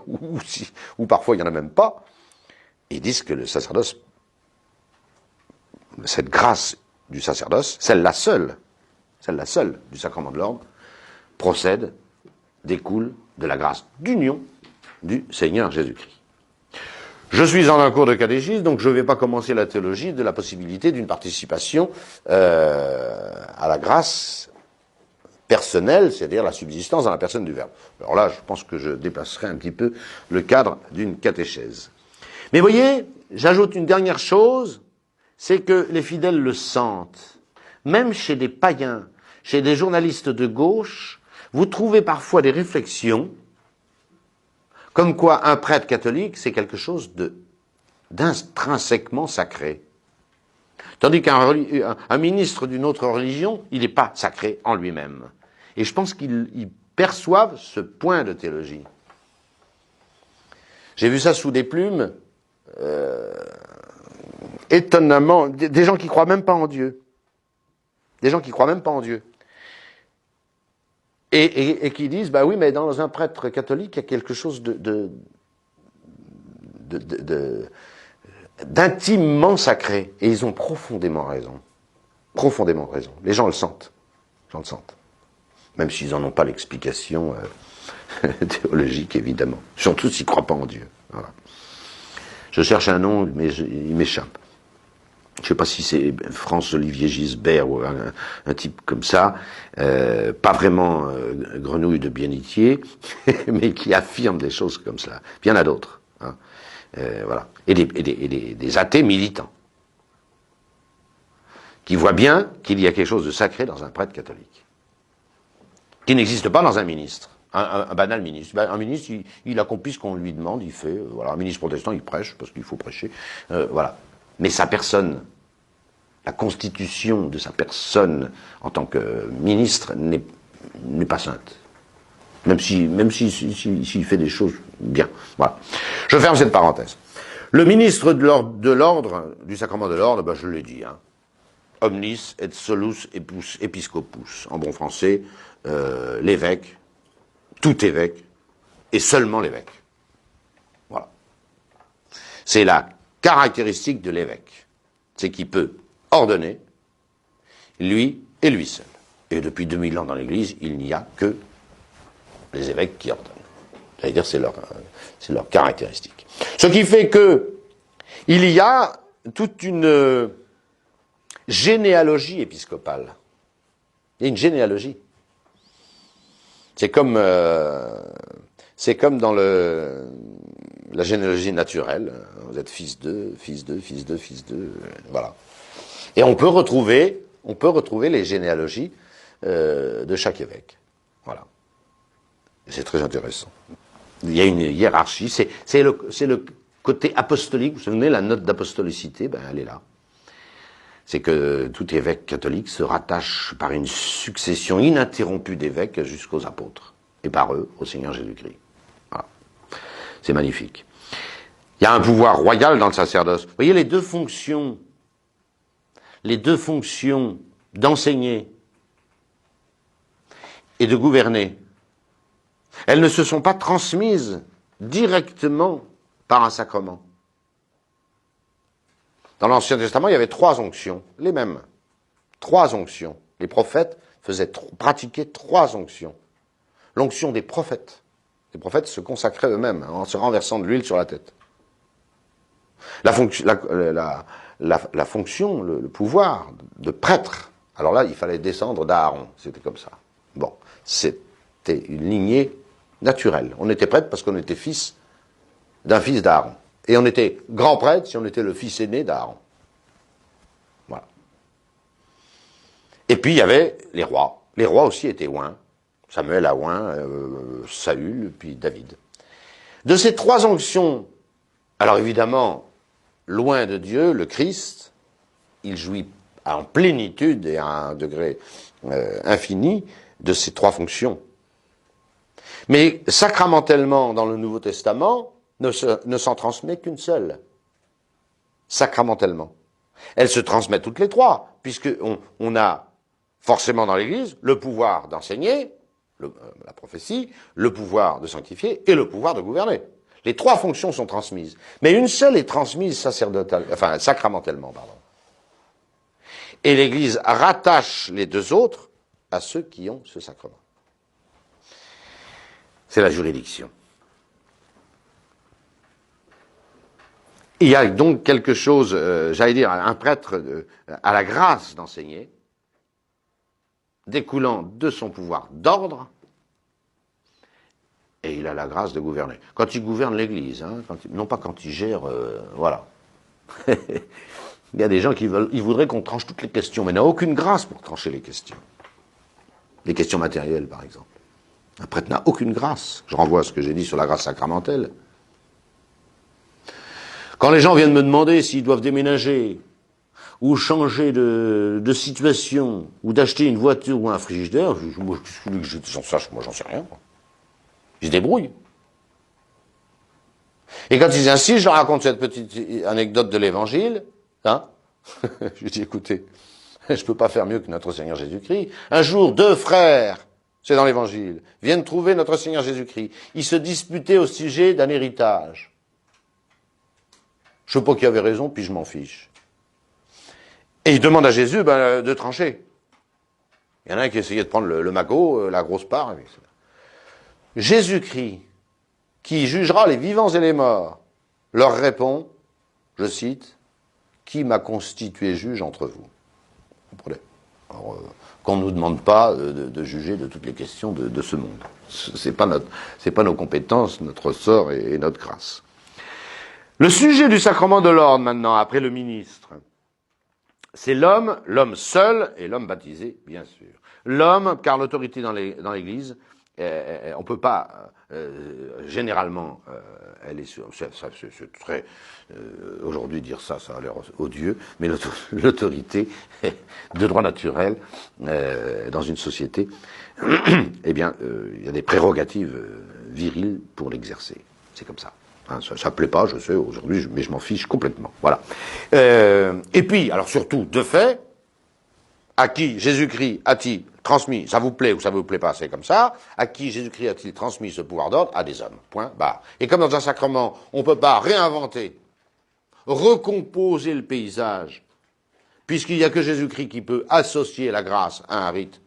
ou parfois il n'y en a même pas, ils disent que le sacerdoce, cette grâce du sacerdoce, celle-là seule du sacrement de l'ordre, découle de la grâce d'union du Seigneur Jésus-Christ. Je suis en un cours de catéchisme, donc je ne vais pas commencer la théologie de la possibilité d'une participation à la grâce personnelle, c'est-à-dire la subsistance dans la personne du Verbe. Alors là, je pense que je dépasserai un petit peu le cadre d'une catéchèse. Mais voyez, j'ajoute une dernière chose, c'est que les fidèles le sentent. Même chez des païens, chez des journalistes de gauche, vous trouvez parfois des réflexions comme quoi un prêtre catholique, c'est quelque chose d'intrinsèquement sacré. Tandis qu'un ministre d'une autre religion, il n'est pas sacré en lui-même. Et je pense qu'ils perçoivent ce point de théologie. J'ai vu ça sous des plumes, étonnamment, des gens qui croient même pas en Dieu. Des gens qui croient même pas en Dieu. Et qui disent, bah oui, mais dans un prêtre catholique, il y a quelque chose d'intimement sacré. Et ils ont profondément raison. Profondément raison. Les gens le sentent. Les gens le sentent. Même s'ils n'en ont pas l'explication théologique, évidemment. Surtout s'ils ne croient pas en Dieu. Voilà. Je cherche un nom, mais il m'échappe. Je ne sais pas si c'est François-Olivier Gisbert ou un type comme ça, pas vraiment grenouille de bienitier, mais qui affirme des choses comme cela. Puis il y en a d'autres. Hein. Voilà. Et des athées militants, qui voient bien qu'il y a quelque chose de sacré dans un prêtre catholique, qui n'existe pas dans un ministre. Un banal ministre. Un ministre, il accomplit ce qu'on lui demande, il fait. Voilà. Un ministre protestant, il prêche, parce qu'il faut prêcher. Voilà. Mais sa personne, la constitution de sa personne en tant que ministre n'est pas sainte. Même s'il fait des choses bien. Voilà. Je ferme cette parenthèse. Le ministre de l'ordre, du sacrement de l'ordre, ben je l'ai dit, hein. Omnis et solus episcopus. En bon français, l'évêque, tout évêque, et seulement l'évêque. Voilà. C'est la caractéristique de l'évêque. C'est qu'il peut ordonner, lui et lui seul. Et depuis 2000 ans dans l'Église, il n'y a que les évêques qui ordonnent. C'est-à-dire c'est leur caractéristique. Ce qui fait que il y a toute une généalogie épiscopale. Il y a une généalogie. C'est comme dans la généalogie naturelle. Vous êtes fils de, fils de, fils de, fils de, voilà. Et on peut retrouver les généalogies de chaque évêque. Voilà. C'est très intéressant. Il y a une hiérarchie. C'est le côté apostolique. Vous vous souvenez, la note d'apostolicité, ben elle est là. C'est que tout évêque catholique se rattache par une succession ininterrompue d'évêques jusqu'aux apôtres, et par eux au Seigneur Jésus-Christ. Voilà. C'est magnifique. Il y a un pouvoir royal dans le sacerdoce. Vous voyez les deux fonctions d'enseigner et de gouverner, elles ne se sont pas transmises directement par un sacrement. Dans l'Ancien Testament, il y avait 3 onctions, les mêmes. 3 onctions. Les prophètes pratiquaient 3 onctions. L'onction des prophètes. Les prophètes se consacraient eux-mêmes en se renversant de l'huile sur la tête. La fonction, le pouvoir de prêtre. Alors là, il fallait descendre d'Aaron. C'était comme ça. Bon, c'était une lignée naturelle. On était prêtre parce qu'on était fils d'un fils d'Aaron. Et on était grand prêtre si on était le fils aîné d'Aaron. Voilà. Et puis il y avait les rois. Les rois aussi étaient oints. Samuel a oint, Saül, puis David. De ces 3 onctions, alors évidemment, loin de Dieu, le Christ, il jouit en plénitude et à un degré infini de ces 3 fonctions. Mais sacramentellement, dans le Nouveau Testament, ne s'en transmet qu'une seule. Sacramentellement. Elles se transmettent toutes les 3, puisqu'on a forcément dans l'Église le pouvoir d'enseigner, la prophétie, le pouvoir de sanctifier et le pouvoir de gouverner. Les 3 fonctions sont transmises. Mais une seule est transmise sacramentellement, pardon. Et l'Église rattache les 2 autres à ceux qui ont ce sacrement. C'est la juridiction. Il y a donc quelque chose, j'allais dire, un prêtre à la grâce d'enseigner, découlant de son pouvoir d'ordre, et il a la grâce de gouverner. Quand il gouverne l'Église, hein, non pas quand il gère, voilà. Il y a des gens ils voudraient qu'on tranche toutes les questions, mais il n'a aucune grâce pour trancher les questions. Les questions matérielles, par exemple. Un prêtre n'a aucune grâce. Je renvoie à ce que j'ai dit sur la grâce sacramentelle. Quand les gens viennent me demander s'ils doivent déménager, ou changer de situation, ou d'acheter une voiture ou un frigidaire, moi j'en sais rien. Ils se débrouillent. Et quand ils insistent, je leur raconte cette petite anecdote de l'Évangile. Hein. Je dis, écoutez, je peux pas faire mieux que notre Seigneur Jésus-Christ. Un jour, 2 frères, c'est dans l'Évangile, viennent trouver notre Seigneur Jésus-Christ. Ils se disputaient au sujet d'un héritage. Je sais pas qui avait raison, puis je m'en fiche. Et il demande à Jésus de trancher. Il y en a un qui essayait de prendre le magot, la grosse part. Jésus-Christ, qui jugera les vivants et les morts, leur répond, je cite, « Qui m'a constitué juge entre vous ?» Vous comprenez ? Alors, qu'on ne nous demande pas de juger de toutes les questions de ce monde. C'est pas nos compétences, notre sort et notre grâce. Le sujet du sacrement de l'ordre, maintenant, après le ministre, c'est l'homme seul et l'homme baptisé, bien sûr. L'homme, car l'autorité dans l'Église, on peut pas, généralement, elle est sur, c'est très, aujourd'hui dire ça a l'air odieux, mais l'autorité de droit naturel dans une société, eh bien, il y a des prérogatives viriles pour l'exercer. C'est comme ça. Hein, ça plaît pas, je sais, aujourd'hui, mais je m'en fiche complètement. Voilà. Et puis, alors surtout, de fait, à qui Jésus-Christ a-t-il transmis, ça vous plaît ou ça vous plaît pas, c'est comme ça, à qui Jésus-Christ a-t-il transmis ce pouvoir d'ordre? À des hommes. Point, barre. Et comme dans un sacrement, on ne peut pas réinventer, recomposer le paysage, puisqu'il n'y a que Jésus-Christ qui peut associer la grâce à un rite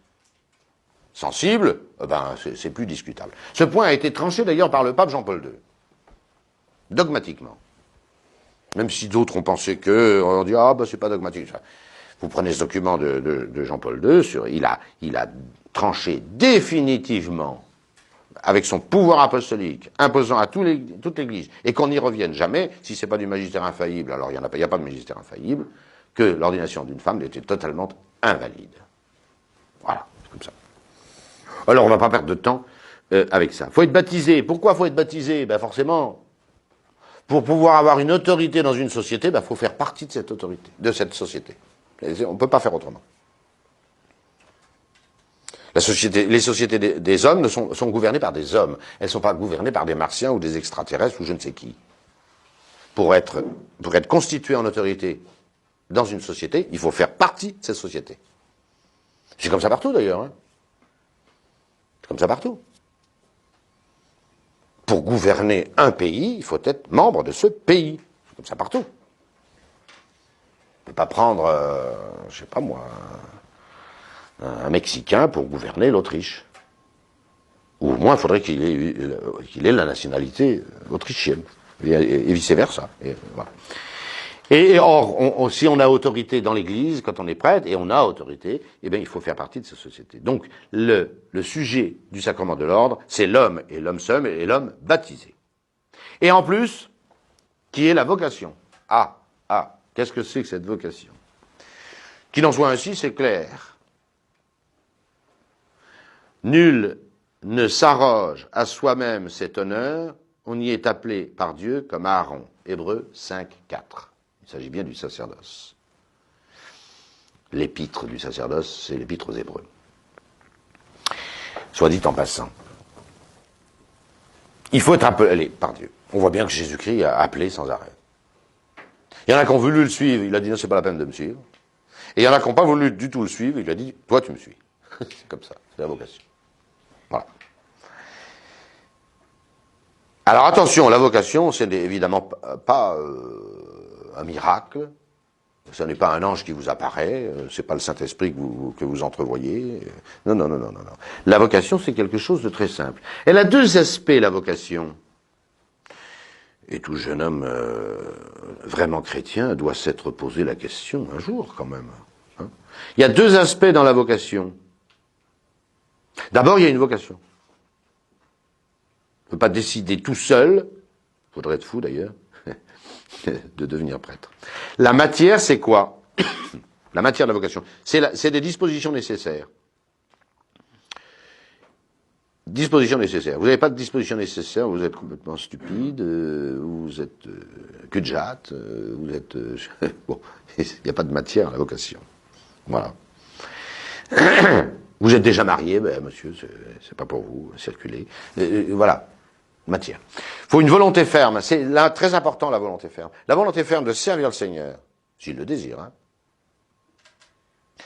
sensible, c'est plus discutable. Ce point a été tranché d'ailleurs par le pape Jean-Paul II. Dogmatiquement. Même si d'autres ont pensé on dit, c'est pas dogmatique. Vous prenez ce document de Jean-Paul II, il a tranché définitivement, avec son pouvoir apostolique, imposant à toute l'Église, et qu'on n'y revienne jamais, si c'est pas du magistère infaillible, alors il n'y a pas de magistère infaillible, que l'ordination d'une femme était totalement invalide. Voilà, c'est comme ça. Alors on va pas perdre de temps avec ça. Faut être baptisé. Pourquoi faut être baptisé? Forcément, pour pouvoir avoir une autorité dans une société, faut faire partie de cette autorité, de cette société. On ne peut pas faire autrement. Les sociétés des hommes sont gouvernées par des hommes. Elles ne sont pas gouvernées par des martiens ou des extraterrestres ou je ne sais qui. Pour être constitué en autorité dans une société, il faut faire partie de cette société. C'est comme ça partout d'ailleurs. Hein. C'est comme ça partout. Pour gouverner un pays, il faut être membre de ce pays. C'est comme ça partout. On ne peut pas prendre, je sais pas moi, un Mexicain pour gouverner l'Autriche. Ou au moins, il faudrait qu'il ait la nationalité autrichienne. Et vice-versa. Et, voilà. Et or, si on a autorité dans l'Église, quand on est prêtre, et on a autorité, eh bien, il faut faire partie de cette société. Donc, le sujet du sacrement de l'ordre, c'est l'homme, et l'homme seul, et l'homme baptisé. Et en plus, qui est la vocation. Qu'est-ce que c'est que cette vocation? Qu'il en soit ainsi, c'est clair. Nul ne s'arroge à soi-même cet honneur, on y est appelé par Dieu comme Aaron. Hébreux 5, 4. Il s'agit bien du sacerdoce. L'épître du sacerdoce, c'est l'épître aux Hébreux. Soit dit en passant. Il faut être appelé par Dieu. On voit bien que Jésus-Christ a appelé sans arrêt. Il y en a qui ont voulu le suivre, il a dit non, c'est pas la peine de me suivre. Et il y en a qui n'ont pas voulu du tout le suivre, il lui a dit, toi tu me suis. C'est comme ça, c'est la vocation. Voilà. Alors attention, la vocation, c'est évidemment pas un miracle, ce n'est pas un ange qui vous apparaît, c'est pas le Saint-Esprit que vous entrevoyez. Non. La vocation, c'est quelque chose de très simple. Elle a deux aspects, la vocation. Et tout jeune homme vraiment chrétien doit s'être posé la question un jour, quand même. Hein. Il y a deux aspects dans la vocation. D'abord, il y a une vocation. On ne peut pas décider tout seul, il faudrait être fou d'ailleurs, de devenir prêtre. La matière, c'est quoi? La matière de la vocation, c'est des dispositions nécessaires. Dispositions nécessaires. Vous n'avez pas de dispositions nécessaires, vous êtes complètement stupide, vous êtes cul-de-jatte, vous êtes... bon, il n'y a pas de matière à la vocation. Voilà. Vous êtes déjà marié, monsieur, c'est pas pour vous, circuler. Voilà, matière. Il faut une volonté ferme, c'est là très important la volonté ferme. La volonté ferme de servir le Seigneur, s'il le désire, hein.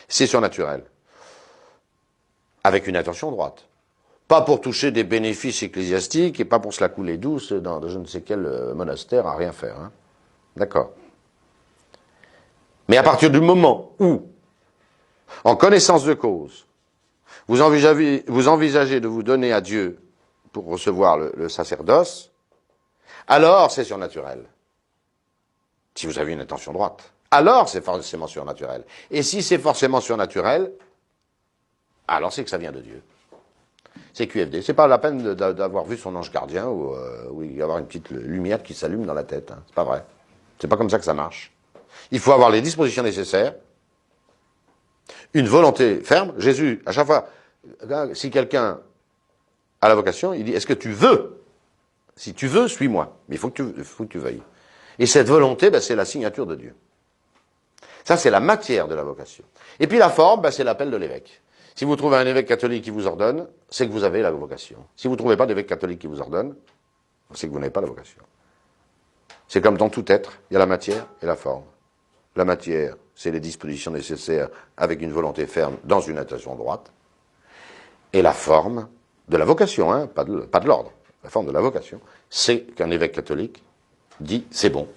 C'est surnaturel. Avec une intention droite. Pas pour toucher des bénéfices ecclésiastiques et pas pour se la couler douce dans je ne sais quel monastère à rien faire. Hein. D'accord. Mais à partir du moment où, en connaissance de cause, vous envisagez de vous donner à Dieu pour recevoir le sacerdoce, alors c'est surnaturel. Si vous avez une intention droite. Alors c'est forcément surnaturel. Et si c'est forcément surnaturel, alors c'est que ça vient de Dieu. C'est QFD. C'est pas la peine d'avoir vu son ange gardien ou y avoir une petite lumière qui s'allume dans la tête. Hein. C'est pas vrai. C'est pas comme ça que ça marche. Il faut avoir les dispositions nécessaires, une volonté ferme. Jésus, à chaque fois, si quelqu'un a la vocation, il dit, est-ce que tu veux? Si tu veux, suis-moi. Mais il faut que tu veuilles. Et cette volonté, ben, c'est la signature de Dieu. Ça, c'est la matière de la vocation. Et puis la forme, ben, c'est l'appel de l'évêque. Si vous trouvez un évêque catholique qui vous ordonne, c'est que vous avez la vocation. Si vous ne trouvez pas d'évêque catholique qui vous ordonne, c'est que vous n'avez pas la vocation. C'est comme dans tout être, il y a la matière et la forme. La matière, c'est les dispositions nécessaires avec une volonté ferme dans une intention droite. Et la forme de la vocation, hein, pas de l'ordre, la forme de la vocation, c'est qu'un évêque catholique dit, c'est bon,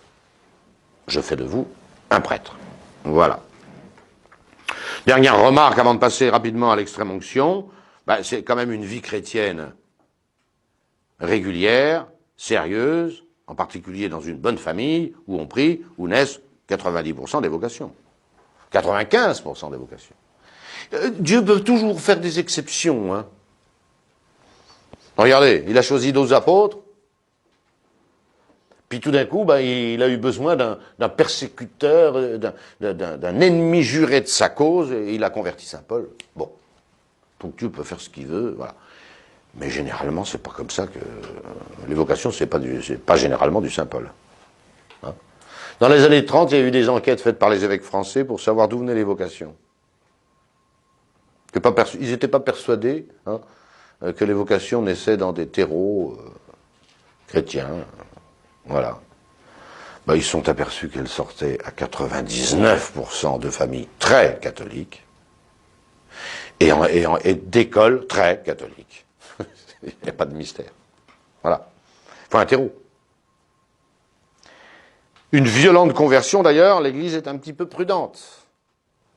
je fais de vous un prêtre. Voilà. Dernière remarque avant de passer rapidement à l'extrême onction, ben, c'est quand même une vie chrétienne régulière, sérieuse, en particulier dans une bonne famille où on prie, où naissent 90% des vocations. 95% des vocations. Dieu peut toujours faire des exceptions. Hein. Regardez, il a choisi 12 apôtres, puis tout d'un coup, ben, il a eu besoin d'un persécuteur, d'un ennemi juré de sa cause, et il a converti Saint Paul. Bon, donc Dieu peut faire ce qu'il veut, voilà. Mais généralement, c'est pas comme ça que les vocations, c'est pas généralement du Saint Paul. Hein. Dans les années 30, il y a eu des enquêtes faites par les évêques français pour savoir d'où venaient les vocations. Ils n'étaient pas persuadés hein, que les vocations naissaient dans des terreaux chrétiens. Voilà. Ben, ils se sont aperçus qu'elles sortaient à 99% de familles très catholiques et d'écoles très catholiques. Il n'y a pas de mystère. Voilà. Il faut un terreau. Une violente conversion, d'ailleurs, l'Église est un petit peu prudente.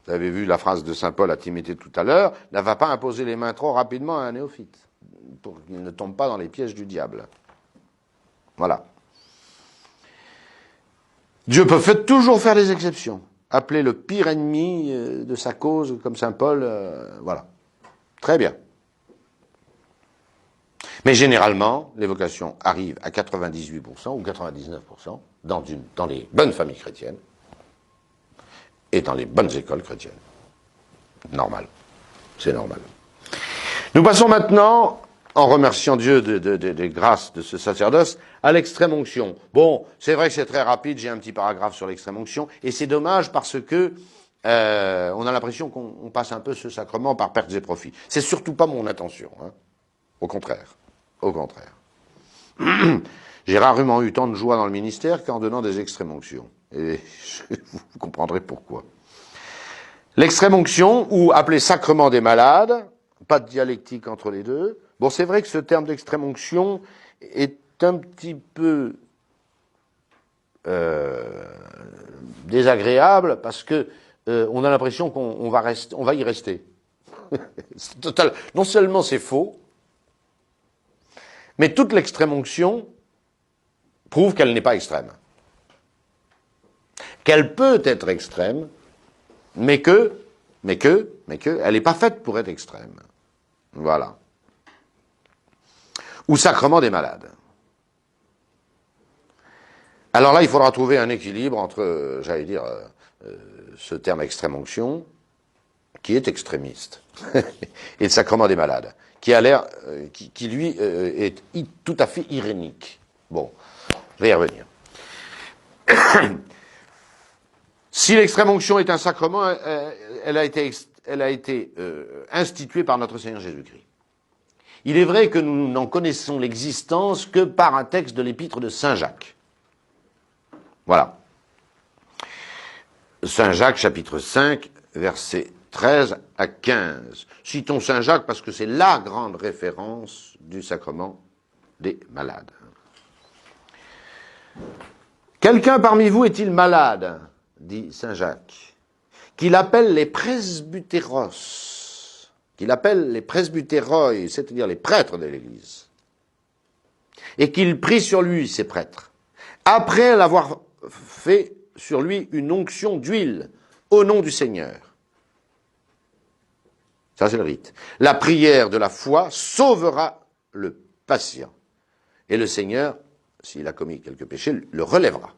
Vous avez vu la phrase de saint Paul à Timothée tout à l'heure, ne va pas imposer les mains trop rapidement à un néophyte, pour qu'il ne tombe pas dans les pièges du diable. Voilà. Dieu peut toujours faire des exceptions. Appeler le pire ennemi de sa cause, comme saint Paul, voilà. Très bien. Mais généralement, les vocations arrivent à 98% ou 99% dans les bonnes familles chrétiennes et dans les bonnes écoles chrétiennes. Normal. C'est normal. Nous passons maintenant, en remerciant Dieu des grâces de ce sacerdoce, à l'extrême onction. Bon, c'est vrai que c'est très rapide, j'ai un petit paragraphe sur l'extrême onction, et c'est dommage parce que on a l'impression qu'on passe un peu ce sacrement par pertes et profits. C'est surtout pas mon intention, hein. Au contraire. Au contraire. J'ai rarement eu tant de joie dans le ministère qu'en donnant des extrêmes onctions. Et vous comprendrez pourquoi. L'extrême onction, ou appelé sacrement des malades, pas de dialectique entre les deux. Bon, c'est vrai que ce terme d'extrême onction est un petit peu désagréable parce que on a l'impression qu'on va y rester. C'est total. Non seulement c'est faux, mais toute l'extrême onction prouve qu'elle n'est pas extrême. Qu'elle peut être extrême, mais que, elle n'est pas faite pour être extrême. Voilà. Ou sacrement des malades. Alors là, il faudra trouver un équilibre entre, j'allais dire, ce terme extrême onction, qui est extrémiste, et le sacrement des malades, qui a l'air, qui lui est tout à fait irénique. Bon, je vais y revenir. Si l'extrême onction est un sacrement, elle a été instituée par notre Seigneur Jésus-Christ. Il est vrai que nous n'en connaissons l'existence que par un texte de l'épître de Saint Jacques. Voilà. Saint Jacques, chapitre 5, versets 13 à 15. Citons Saint Jacques parce que c'est la grande référence du sacrement des malades. Quelqu'un parmi vous est-il malade, dit saint Jacques, qu'il appelle les presbytéros, qu'il appelle les presbytéroi, c'est-à-dire les prêtres de l'Église, et qu'il prie sur lui, ces prêtres, après l'avoir fait sur lui une onction d'huile, au nom du Seigneur. Ça, c'est le rite. La prière de la foi sauvera le patient. Et le Seigneur, s'il a commis quelques péchés, le relèvera.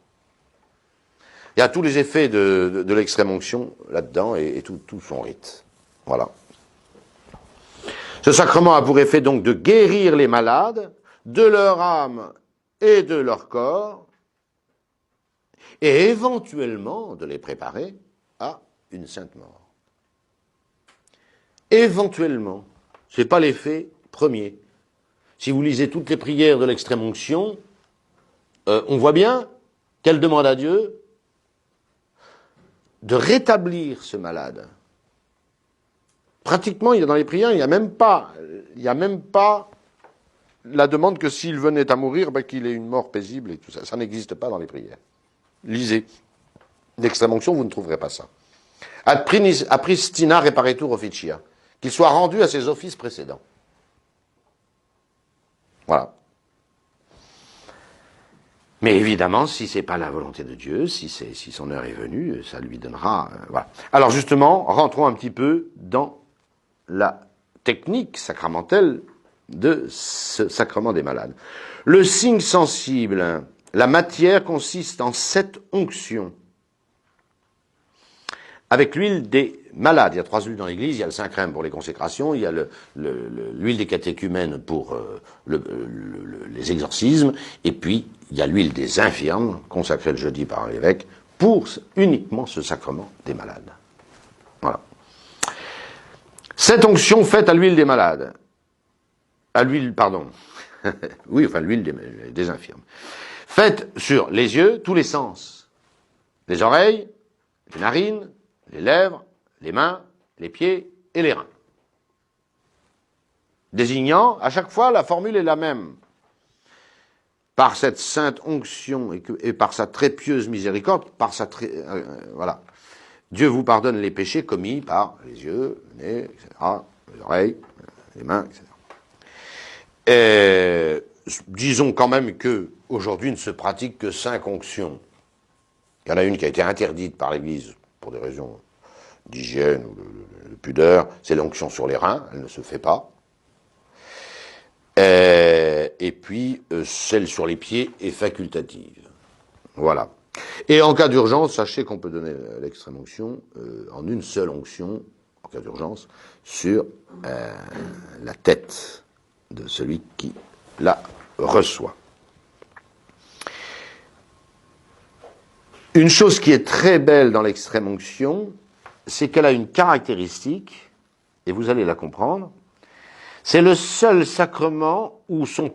Il y a tous les effets de l'extrême-onction là-dedans et tout son rite. Voilà. Ce sacrement a pour effet donc de guérir les malades de leur âme et de leur corps et éventuellement de les préparer à une sainte mort. Éventuellement, ce n'est pas l'effet premier. Si vous lisez toutes les prières de l'extrême-onction, on voit bien qu'elle demande à Dieu de rétablir ce malade. Pratiquement, dans les prières, il n'y a même pas la demande que s'il venait à mourir, qu'il ait une mort paisible et tout ça. Ça n'existe pas dans les prières. Lisez. L'extrême-onction, vous ne trouverez pas ça. Ad pristina reparetur officia. Qu'il soit rendu à ses offices précédents. Voilà. Mais évidemment, si c'est pas la volonté de Dieu, si son heure est venue, ça lui donnera. Voilà. Alors justement, rentrons un petit peu dans la technique sacramentelle de ce sacrement des malades. Le signe sensible, la matière consiste en 7 onctions. Avec l'huile des malades, il y a 3 huiles dans l'église, il y a le Saint-Crème pour les consécrations, il y a l'huile des catéchumènes pour les exorcismes, et puis il y a l'huile des infirmes, consacrée le jeudi par l'évêque, pour uniquement ce sacrement des malades. Voilà. Cette onction faite à l'huile des malades, l'huile des infirmes, faite sur les yeux, tous les sens, les oreilles, les narines, les lèvres, les mains, les pieds et les reins. Désignant, à chaque fois, la formule est la même. Par cette sainte onction et par sa très pieuse miséricorde, voilà. Dieu vous pardonne les péchés commis par les yeux, le nez, etc., les oreilles, les mains, etc. Et, disons quand même que aujourd'hui ne se pratique que 5 onctions. Il y en a une qui a été interdite par l'Église pour des raisons d'hygiène ou de pudeur, c'est l'onction sur les reins, elle ne se fait pas. Et puis, celle sur les pieds est facultative. Voilà. Et en cas d'urgence, sachez qu'on peut donner l'extrême-onction en une seule onction, en cas d'urgence, sur la tête de celui qui la reçoit. Une chose qui est très belle dans l'extrême-onction, c'est qu'elle a une caractéristique, et vous allez la comprendre, c'est le seul sacrement où sont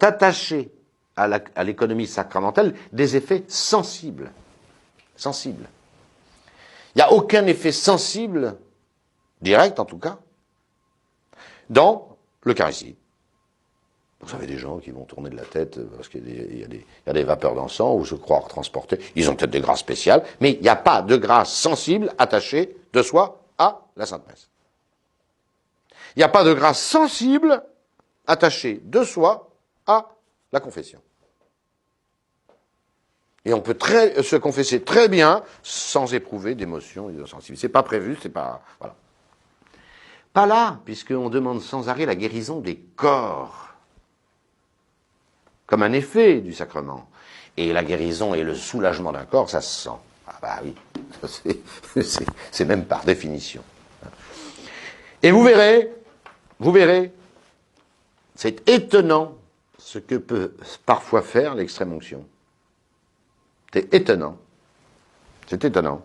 attachés à l'économie sacramentelle des effets sensibles. Sensibles. Il n'y a aucun effet sensible, direct en tout cas, dans l'Eucharistie. Vous savez, des gens qui vont tourner de la tête parce qu'il y a des vapeurs d'encens ou se croire transportés. Ils ont peut-être des grâces spéciales, mais il n'y a pas de grâce sensible attachée de soi à la Sainte Messe. Il n'y a pas de grâce sensible attachée de soi à la confession. Et on peut se confesser très bien sans éprouver d'émotion et de sensibilité. C'est pas prévu, c'est pas... Voilà. Pas là, puisqu'on demande sans arrêt la guérison des corps. Comme un effet du sacrement. Et la guérison et le soulagement d'un corps, ça se sent. Ah bah oui, c'est même par définition. Et vous verrez, c'est étonnant ce que peut parfois faire l'extrême-onction. C'est étonnant. C'est étonnant.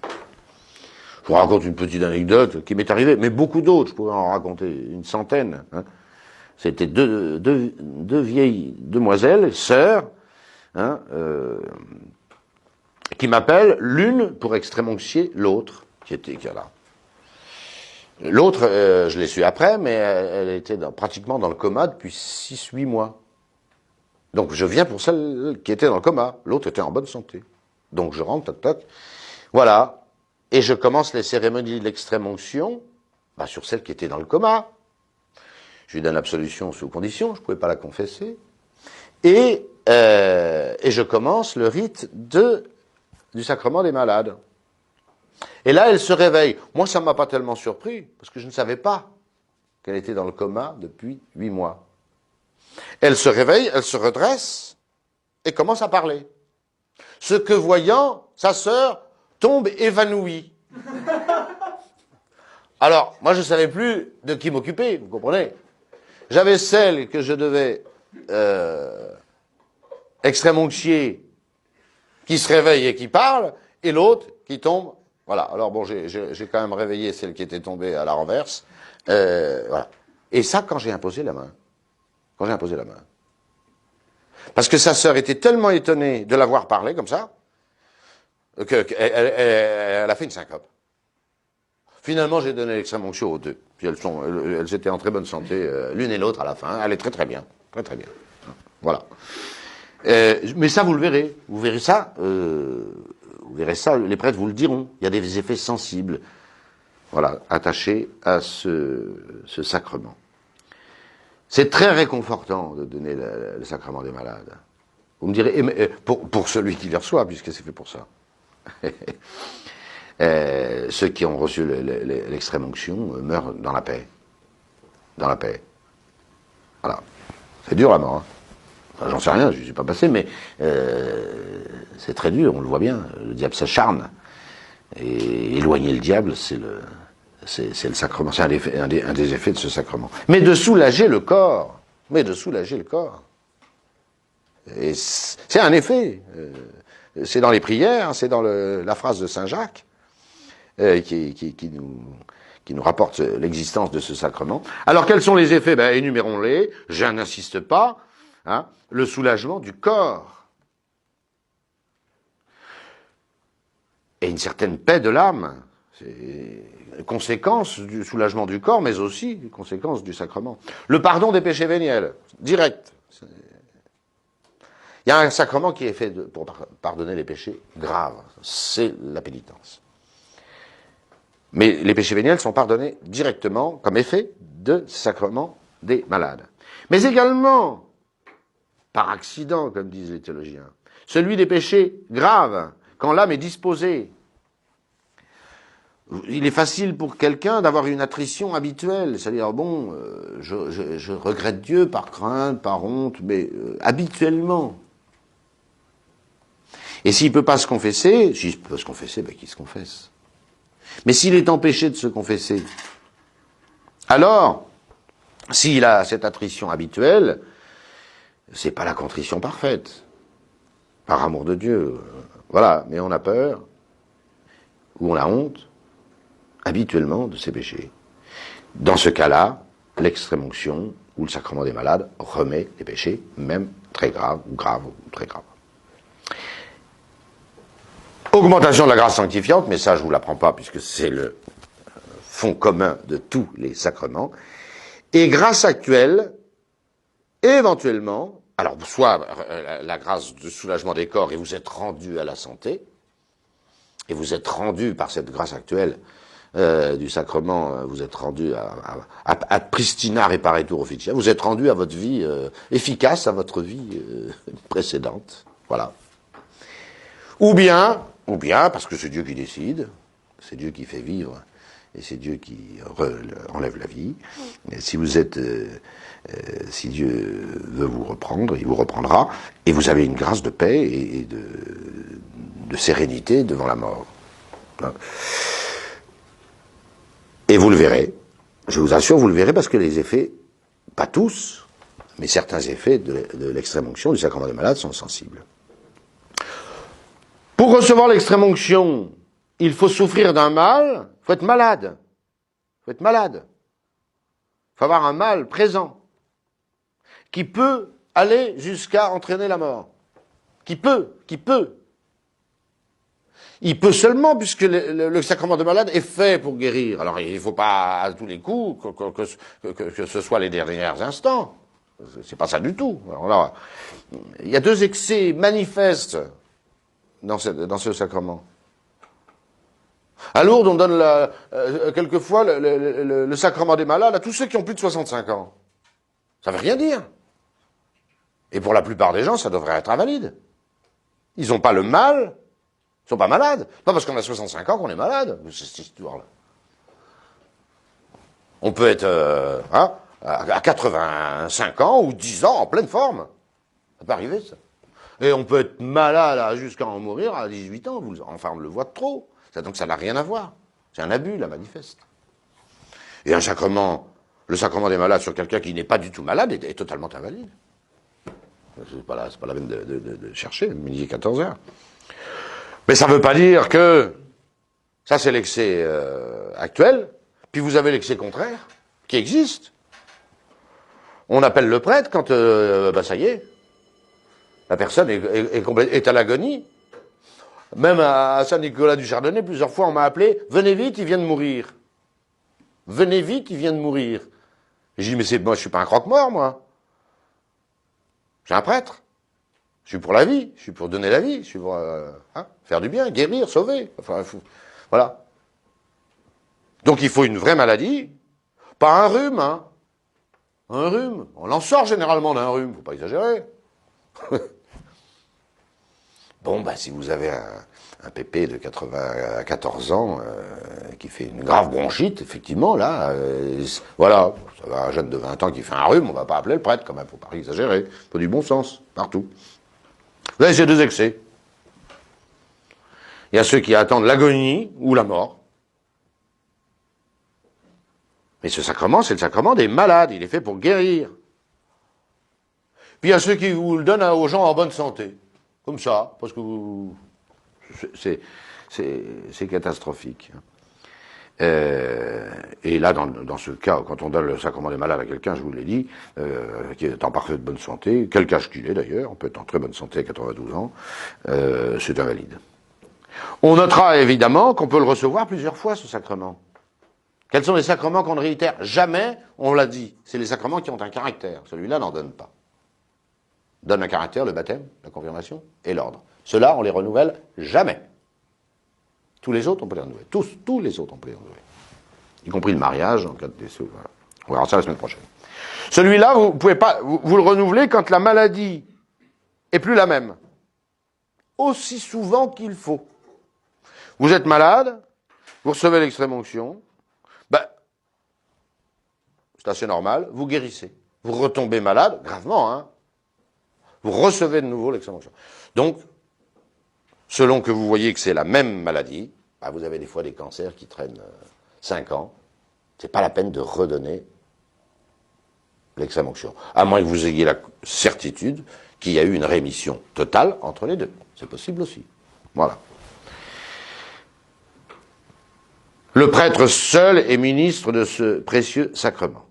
Je vous raconte une petite anecdote qui m'est arrivée, mais beaucoup d'autres, je pourrais en raconter une centaine. C'était deux vieilles demoiselles, sœurs, qui m'appellent, l'une pour extrême-oncier, l'autre, qui est là. L'autre, je l'ai su après, mais elle était pratiquement dans le coma depuis 6-8 mois. Donc je viens pour celle qui était dans le coma, l'autre était en bonne santé. Donc je rentre, toc toc, voilà, et je commence les cérémonies de l'extrême onction, sur celle qui était dans le coma. Je lui donne l'absolution sous condition, je ne pouvais pas la confesser, et je commence le rite du sacrement des malades. Et là, elle se réveille. Moi, ça ne m'a pas tellement surpris, parce que je ne savais pas qu'elle était dans le coma depuis 8 mois. Elle se réveille, elle se redresse, et commence à parler. Ce que voyant, sa sœur tombe évanouie. Alors, moi, je ne savais plus de qui m'occuper, vous comprenez? J'avais celle que je devais extrême-oncier, qui se réveille et qui parle, et l'autre qui tombe. Voilà. Alors bon, j'ai quand même réveillé celle qui était tombée à la renverse. Voilà. Et ça, quand j'ai imposé la main. Quand j'ai imposé la main. Parce que sa sœur était tellement étonnée de l'avoir parlé comme ça, qu'elle a fait une syncope. Finalement, j'ai donné l'extrême onction aux deux. Puis elles étaient en très bonne santé, l'une et l'autre à la fin. Elle est très très bien. Très très bien. Voilà. Mais ça, vous le verrez. Vous verrez ça. Vous verrez ça, les prêtres vous le diront. Il y a des effets sensibles, voilà, attachés à ce sacrement. C'est très réconfortant de donner le sacrement des malades. Vous me direz, pour celui qui les reçoit, puisque c'est fait pour ça. Ceux qui ont reçu l'extrême onction meurent dans la paix. Dans la paix. Voilà. C'est dur la mort. Hein. Enfin, j'en sais rien, je ne suis pas passé, mais c'est très dur, on le voit bien. Le diable s'acharne. Et éloigner le diable, c'est le sacrement, c'est un des effets de ce sacrement. Mais de soulager le corps. Et c'est un effet. C'est dans les prières, c'est dans la phrase de Saint Jacques qui nous rapporte l'existence de ce sacrement. Alors quels sont les effets? Énumérons-les, je n'insiste pas. Hein, le soulagement du corps. Et une certaine paix de l'âme. C'est une conséquence du soulagement du corps, mais aussi une conséquence du sacrement. Le pardon des péchés véniels, direct. Il y a un sacrement qui est fait pour pardonner les péchés graves. C'est la pénitence. Mais les péchés véniels sont pardonnés directement comme effet de ce sacrement des malades. Mais également, par accident, comme disent les théologiens, celui des péchés graves, quand l'âme est disposée. Il est facile pour quelqu'un d'avoir une attrition habituelle, c'est-à-dire, je regrette Dieu par crainte, par honte, mais habituellement. Et s'il ne peut pas se confesser, s'il peut se confesser, qu'il se confesse. Mais s'il est empêché de se confesser, alors, s'il a cette attrition habituelle, c'est pas la contrition parfaite, par amour de Dieu, voilà, mais on a peur, ou on a honte, habituellement, de ses péchés. Dans ce cas-là, l'extrême onction, ou le sacrement des malades, remet les péchés, même très graves, ou très graves. Augmentation de la grâce sanctifiante, mais ça je vous l'apprends pas, puisque c'est le fond commun de tous les sacrements, et grâce actuelle, éventuellement, alors soit la grâce de soulagement des corps et vous êtes rendu à la santé, et vous êtes rendu par cette grâce actuelle du sacrement, vous êtes rendu à pristina reparetur officia, vous êtes rendu à votre vie efficace, à votre vie précédente, voilà. Ou bien, parce que c'est Dieu qui décide, c'est Dieu qui fait vivre, et c'est Dieu qui enlève la vie. Et si vous êtes, si Dieu veut vous reprendre, il vous reprendra, et vous avez une grâce de paix et de sérénité devant la mort. Et vous le verrez, je vous assure, vous le verrez, parce que les effets, pas tous, mais certains effets de l'extrême onction, du sacrement des malades, sont sensibles. Pour recevoir l'extrême onction, il faut souffrir d'un mal, il faut être malade. Il faut être malade. Il faut avoir un mal présent, qui peut aller jusqu'à entraîner la mort. Qui peut. Il peut seulement, puisque le sacrement de malade est fait pour guérir. Alors il ne faut pas à tous les coups que ce soit les derniers instants. C'est pas ça du tout. Alors là, il y a deux excès manifestes dans ce sacrement. À Lourdes, on donne quelquefois le sacrement des malades à tous ceux qui ont plus de 65 ans. Ça veut rien dire. Et pour la plupart des gens, ça devrait être invalide. Ils n'ont pas le mal, ils sont pas malades. Pas parce qu'on a 65 ans qu'on est malade. C'est cette histoire-là. On peut être à 85 ans ou 10 ans en pleine forme. Ça peut arriver, ça. Et on peut être malade jusqu'à en mourir à 18 ans. Enfin, on le voit de trop. Donc ça n'a rien à voir. C'est un abus, là, manifeste. Et un sacrement, le sacrement des malades sur quelqu'un qui n'est pas du tout malade est totalement invalide. C'est pas la peine de chercher, midi 14h. Mais ça ne veut pas dire que ça c'est l'excès actuel, puis vous avez l'excès contraire, qui existe. On appelle le prêtre quand, ça y est, la personne est à l'agonie. Même à Saint-Nicolas du Chardonnay, plusieurs fois on m'a appelé, venez vite, il vient de mourir. Venez vite, il vient de mourir. Et j'ai dit, mais moi je suis pas un croque-mort, moi. Je suis un prêtre. Je suis pour la vie. Je suis pour donner la vie. Je suis pour faire du bien, guérir, sauver. Enfin, voilà. Donc il faut une vraie maladie. Pas un rhume, hein. Un rhume. On en sort généralement d'un rhume. Faut pas exagérer. Bon, si vous avez un pépé de 94 ans qui fait une grave bronchite, effectivement, là, voilà, ça va un jeune de 20 ans qui fait un rhume, on va pas appeler le prêtre quand même, faut pas exagérer, faut du bon sens, partout. Vous avez ces deux excès. Il y a ceux qui attendent l'agonie ou la mort. Mais ce sacrement, c'est le sacrement des malades, il est fait pour guérir. Puis il y a ceux qui vous le donnent aux gens en bonne santé. Comme ça, parce que c'est catastrophique. Et là, dans ce cas, quand on donne le sacrement des malades à quelqu'un, je vous l'ai dit, qui est en parfaite bonne santé, quel âge qu'il est d'ailleurs, on peut être en très bonne santé à 92 ans, c'est invalide. On notera évidemment qu'on peut le recevoir plusieurs fois, ce sacrement. Quels sont les sacrements qu'on ne réitère jamais? On l'a dit, c'est les sacrements qui ont un caractère. Celui-là n'en donne pas. Donne un caractère, le baptême, la confirmation et l'ordre. Ceux-là, on les renouvelle jamais. Tous les autres, on peut les renouveler. Tous les autres, on peut les renouveler. Y compris le mariage, en cas de décès. Voilà. On verra ça la semaine prochaine. Celui-là, vous pouvez pas, vous le renouvelez quand la maladie est plus la même. Aussi souvent qu'il faut. Vous êtes malade, vous recevez l'extrême-onction, c'est assez normal, vous guérissez. Vous retombez malade, gravement, hein. Vous recevez de nouveau l'extrême-onction. Donc, selon que vous voyez que c'est la même maladie, vous avez des fois des cancers qui traînent 5 ans, c'est pas la peine de redonner l'extrême-onction. À moins que vous ayez la certitude qu'il y a eu une rémission totale entre les deux. C'est possible aussi. Voilà. Le prêtre seul est ministre de ce précieux sacrement.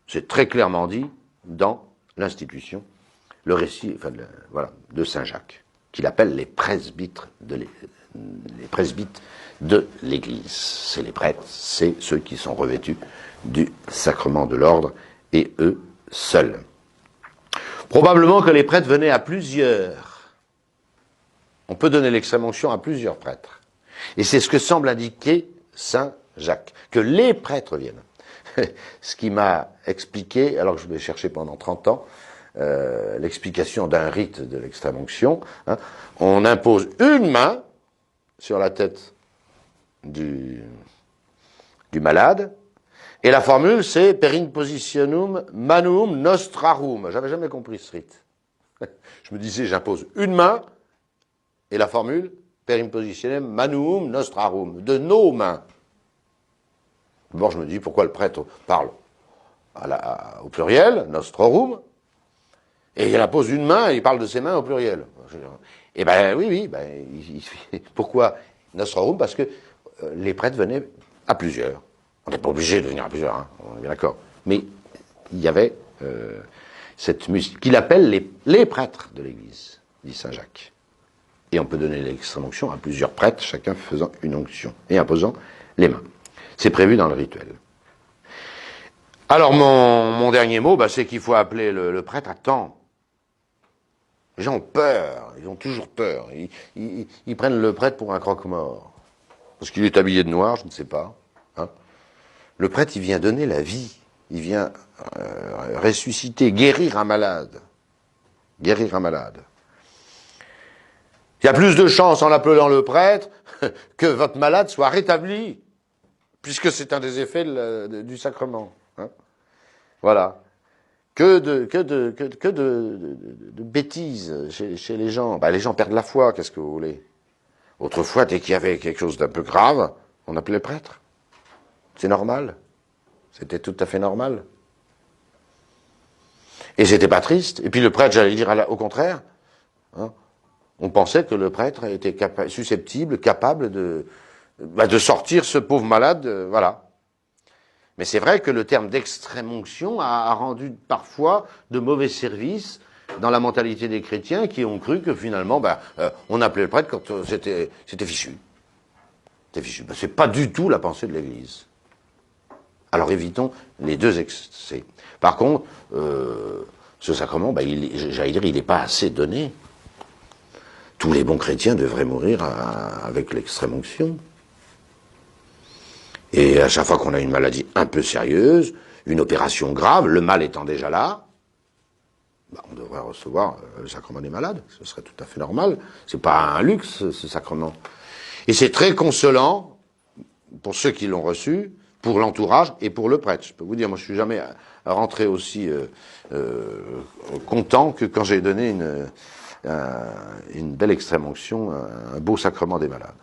C'est très clairement dit dans l'institution. Le récit de Saint Jacques, qu'il appelle les presbytes de l'Église. C'est les prêtres, c'est ceux qui sont revêtus du sacrement de l'ordre, et eux seuls. Probablement que les prêtres venaient à plusieurs. On peut donner l'extrême-onction à plusieurs prêtres. Et c'est ce que semble indiquer Saint Jacques, que les prêtres viennent. Ce qui m'a expliqué, alors que je l'ai cherché pendant 30 ans, l'explication d'un rite de l'extrême-onction. Hein. On impose une main sur la tête du malade, et la formule c'est per impositionum manum nostrarum. J'avais jamais compris ce rite. Je me disais, j'impose une main, et la formule per impositionem manum nostrarum, de nos mains. D'abord je me dis, pourquoi le prêtre parle au pluriel, nostrorum, et il impose une main et il parle de ses mains au pluriel. Eh oui, pourquoi nostrorum? Parce que les prêtres venaient à plusieurs. On n'est pas obligé de venir à plusieurs, hein, on est bien d'accord. Mais il y avait cette musique qu'il appelle les prêtres de l'Église, dit Saint Jacques. Et on peut donner l'extrême-onction à plusieurs prêtres, chacun faisant une onction et imposant les mains. C'est prévu dans le rituel. Alors mon dernier mot, c'est qu'il faut appeler le prêtre à temps. Les gens ont peur, ils ont toujours peur. Ils prennent le prêtre pour un croque-mort. Parce qu'il est habillé de noir, je ne sais pas. Hein. Le prêtre, il vient donner la vie. Il vient ressusciter, guérir un malade. Guérir un malade. Il y a plus de chances en l'appelant le prêtre que votre malade soit rétabli, puisque c'est un des effets du sacrement. Hein. Voilà. Que de bêtises chez les gens. Les gens perdent la foi, qu'est-ce que vous voulez? Autrefois, dès qu'il y avait quelque chose d'un peu grave, on appelait le prêtre. C'est normal. C'était tout à fait normal. Et c'était pas triste. Et puis le prêtre, j'allais dire au contraire, hein, on pensait que le prêtre était susceptible, capable de sortir ce pauvre malade, voilà. Mais c'est vrai que le terme d'extrême onction a rendu parfois de mauvais services dans la mentalité des chrétiens qui ont cru que finalement, on appelait le prêtre quand c'était fichu. C'était fichu. C'est pas du tout la pensée de l'Église. Alors évitons les deux excès. Par contre, ce sacrement, j'allais dire, il n'est pas assez donné. Tous les bons chrétiens devraient mourir avec l'extrême onction. Et à chaque fois qu'on a une maladie un peu sérieuse, une opération grave, le mal étant déjà là, on devrait recevoir le sacrement des malades. Ce serait tout à fait normal. C'est pas un luxe, ce sacrement. Et c'est très consolant pour ceux qui l'ont reçu, pour l'entourage et pour le prêtre. Je peux vous dire, moi je suis jamais rentré aussi content que quand j'ai donné une belle extrême onction, un beau sacrement des malades.